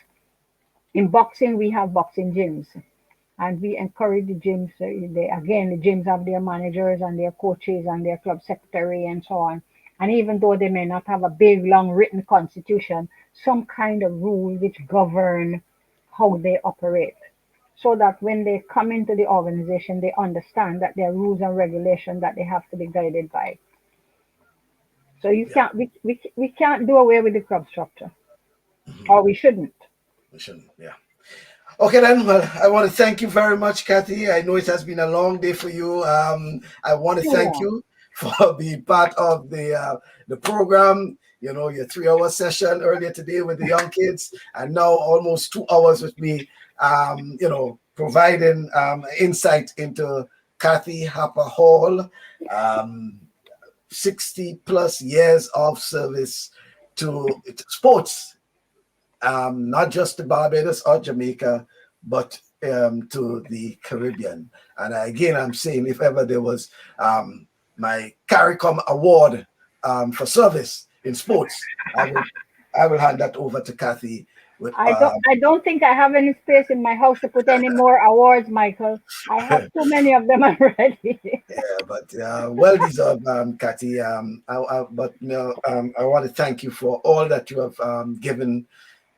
In boxing, we have boxing gyms, and we encourage the gyms. The gyms have their managers and their coaches and their club secretary and so on. And even though they may not have a big, long written constitution, some kind of rule which govern how they operate. So that when they come into the organization, they understand that there are rules and regulations that they have to be guided by. So you Yeah. can't, we can't do away with the club structure, Mhm. or we shouldn't. We shouldn't. Yeah. Okay, then. Well, I want to thank you very much, Kathy. I know it has been a long day for you. I want to Too thank long. you for being part of the program. You know, your 3 hour session earlier today with the young kids, and now almost 2 hours with me. You know, providing insight into Kathy Harper-Hall, 60 plus years of service to sports, not just to Barbados or Jamaica, but to the Caribbean. And again, I'm saying if ever there was my CARICOM award for service in sports, I will hand that over to Kathy. With I don't think I have any space in my house to put any more awards, Michael. I have too many of them already. Yeah, but well deserved, Kathy. But I want to thank you for all that you have given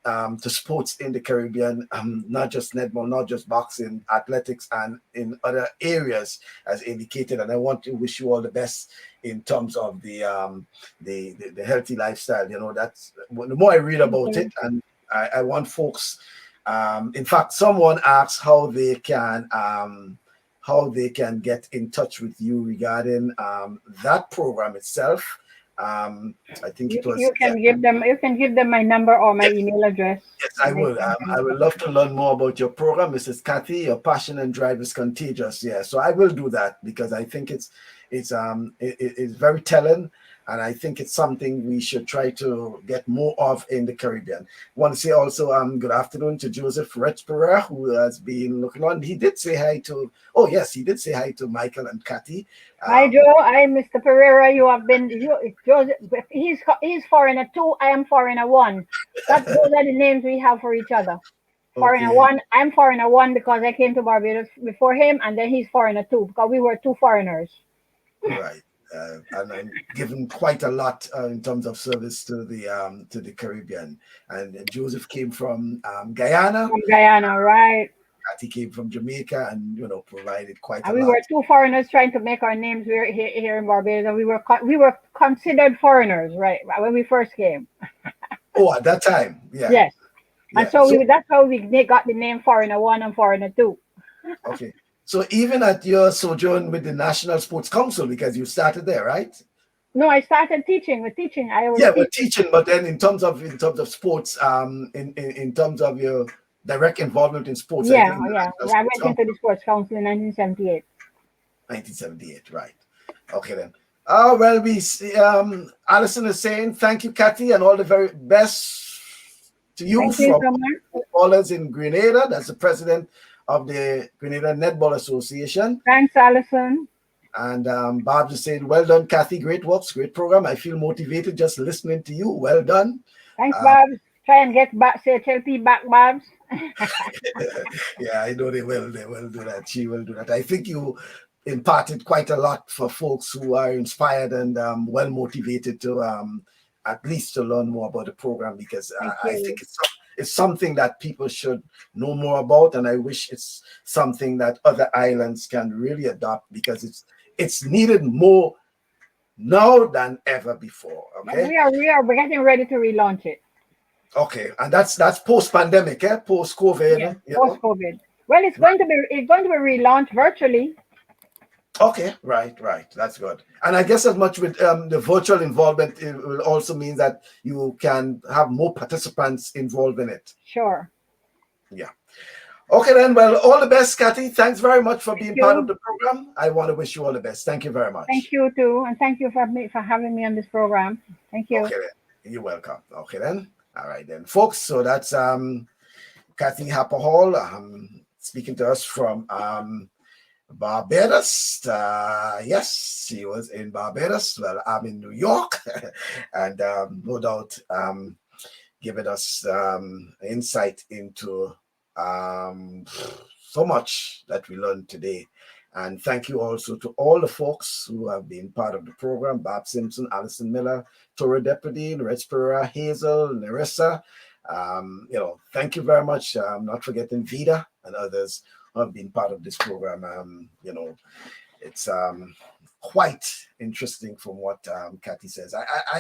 to sports in the Caribbean, not just netball, not just boxing, athletics, and in other areas as indicated. And I want to wish you all the best in terms of the healthy lifestyle. You know, that's the more I read Thank about it, you. and I want folks. In fact, someone asked how they can get in touch with you regarding that program itself. I think You, it was, you yeah. can give them my number or my email address, Yes, I and they will. can I would love to learn more about your program, Mrs. Kathy. Your passion and drive is contagious. Yeah, so I will do that because I think it's very telling, and I think it's something we should try to get more of in the Caribbean. Want to say also good afternoon to Joseph Pereira, who has been looking on. He did say hi to. Oh yes, he did say hi to Michael and Kathy. Hi Um, Joe, hi Mr. Pereira. You have been Joseph. He's foreigner two. I am foreigner one. Those are the names we have for each other. Foreigner okay, one. I'm foreigner one because I came to Barbados before him, and then he's foreigner two because we were two foreigners. right. And I'm giving quite a lot in terms of service to the Caribbean. And Joseph came from Guyana, From Guyana, right? Kathy came from Jamaica, and you know provided quite a And we lot. were two foreigners trying to make our names here in Barbados. And we were considered foreigners, right? When we first came. Oh, at that time, yeah, Yes. And yeah. so So that's how we got the name foreigner one and foreigner two. okay, so even at your sojourn with the National Sports Council, because you started there, right? No, I started teaching. With teaching, I was Yeah, we're teaching. teaching, but then in terms of sports, in terms of your direct involvement in sports, I Yeah, think the yeah. National I Sports went into Council. the Sports Council in 1978. 1978, right. Okay, then. Well, Alison is saying thank you, Kathy, and all the very best to you Thank you from so much. footballers in Grenada. That's the president of the Grenada Netball Association. Thanks, Alison. And Bob just said, well done, Kathy. Great works, great program. I feel motivated just listening to you. Well done. Thanks, Uh, Babs. Try and get back, say HLP back, Babs. yeah, I know they will. They will do that. She will do that. I think you imparted quite a lot for folks who are inspired and well motivated to at least to learn more about the program because Thank I you. think it's something that people should know more about, and I wish it's something that other islands can really adopt because it's needed more now than ever before. And Okay, we're getting ready to relaunch it. okay, and that's post pandemic, post Yes, COVID, you post know. COVID. Well, it's going to be relaunched virtually. Okay, right, right. That's good. And I guess as much with the virtual involvement, it will also mean that you can have more participants involved in it. Sure. Yeah. Okay, then. Well, all the best, Kathy. Thanks very much for Thank being part of you. the program. I want to wish you all the best. Thank you very Thank much. you too, and thank you for having me on this program. Thank you. Okay, then. You're welcome. Okay, then. All right, then, folks. So that's Kathy Harper-Hall speaking to us from Barbados. Yes, she was in Barbados. Well, I'm in New York, and no doubt giving us insight into so much that we learned today. And thank you also to all the folks who have been part of the program: Bob Simpson, Alison Miller, Tora Deputy, Red Pereira, Hazel, Larissa. Thank you very much. Not forgetting Vida and others who have been part of this program. It's quite interesting from what Kathy says.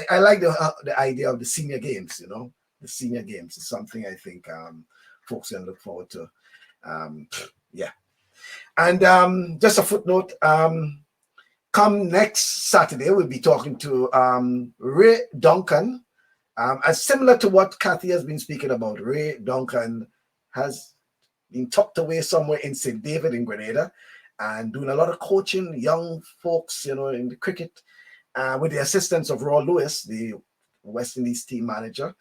I like the idea of the senior games. The senior games is something I think folks can look forward to. Yeah. And just a footnote, come next Saturday, we'll be talking to Ray Duncan. As similar to what Kathy has been speaking about, Ray Duncan has been tucked away somewhere in St. David in Grenada and doing a lot of coaching young folks, in the cricket, with the assistance of Raw Lewis, the West Indies team manager.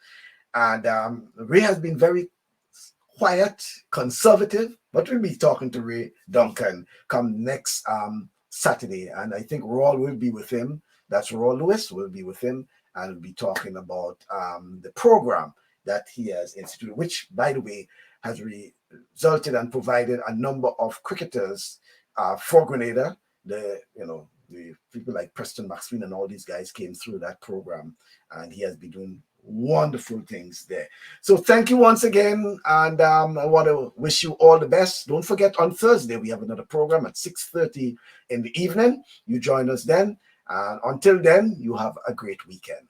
And Ray has been very quiet, conservative, but we'll be talking to Ray Duncan come next Saturday. And I think Raw will be with him. That's Raw Lewis will be with him, and we'll be talking about the program that he has instituted, which, by the way, has resulted and provided a number of cricketers for Grenada. The people like Preston Maxwell and all these guys came through that program, and he has been doing wonderful things there. So thank you once again, and I want to wish you all the best. Don't forget, on Thursday we have another program at 6:30 in the evening. You join us then, and until then, you have a great weekend.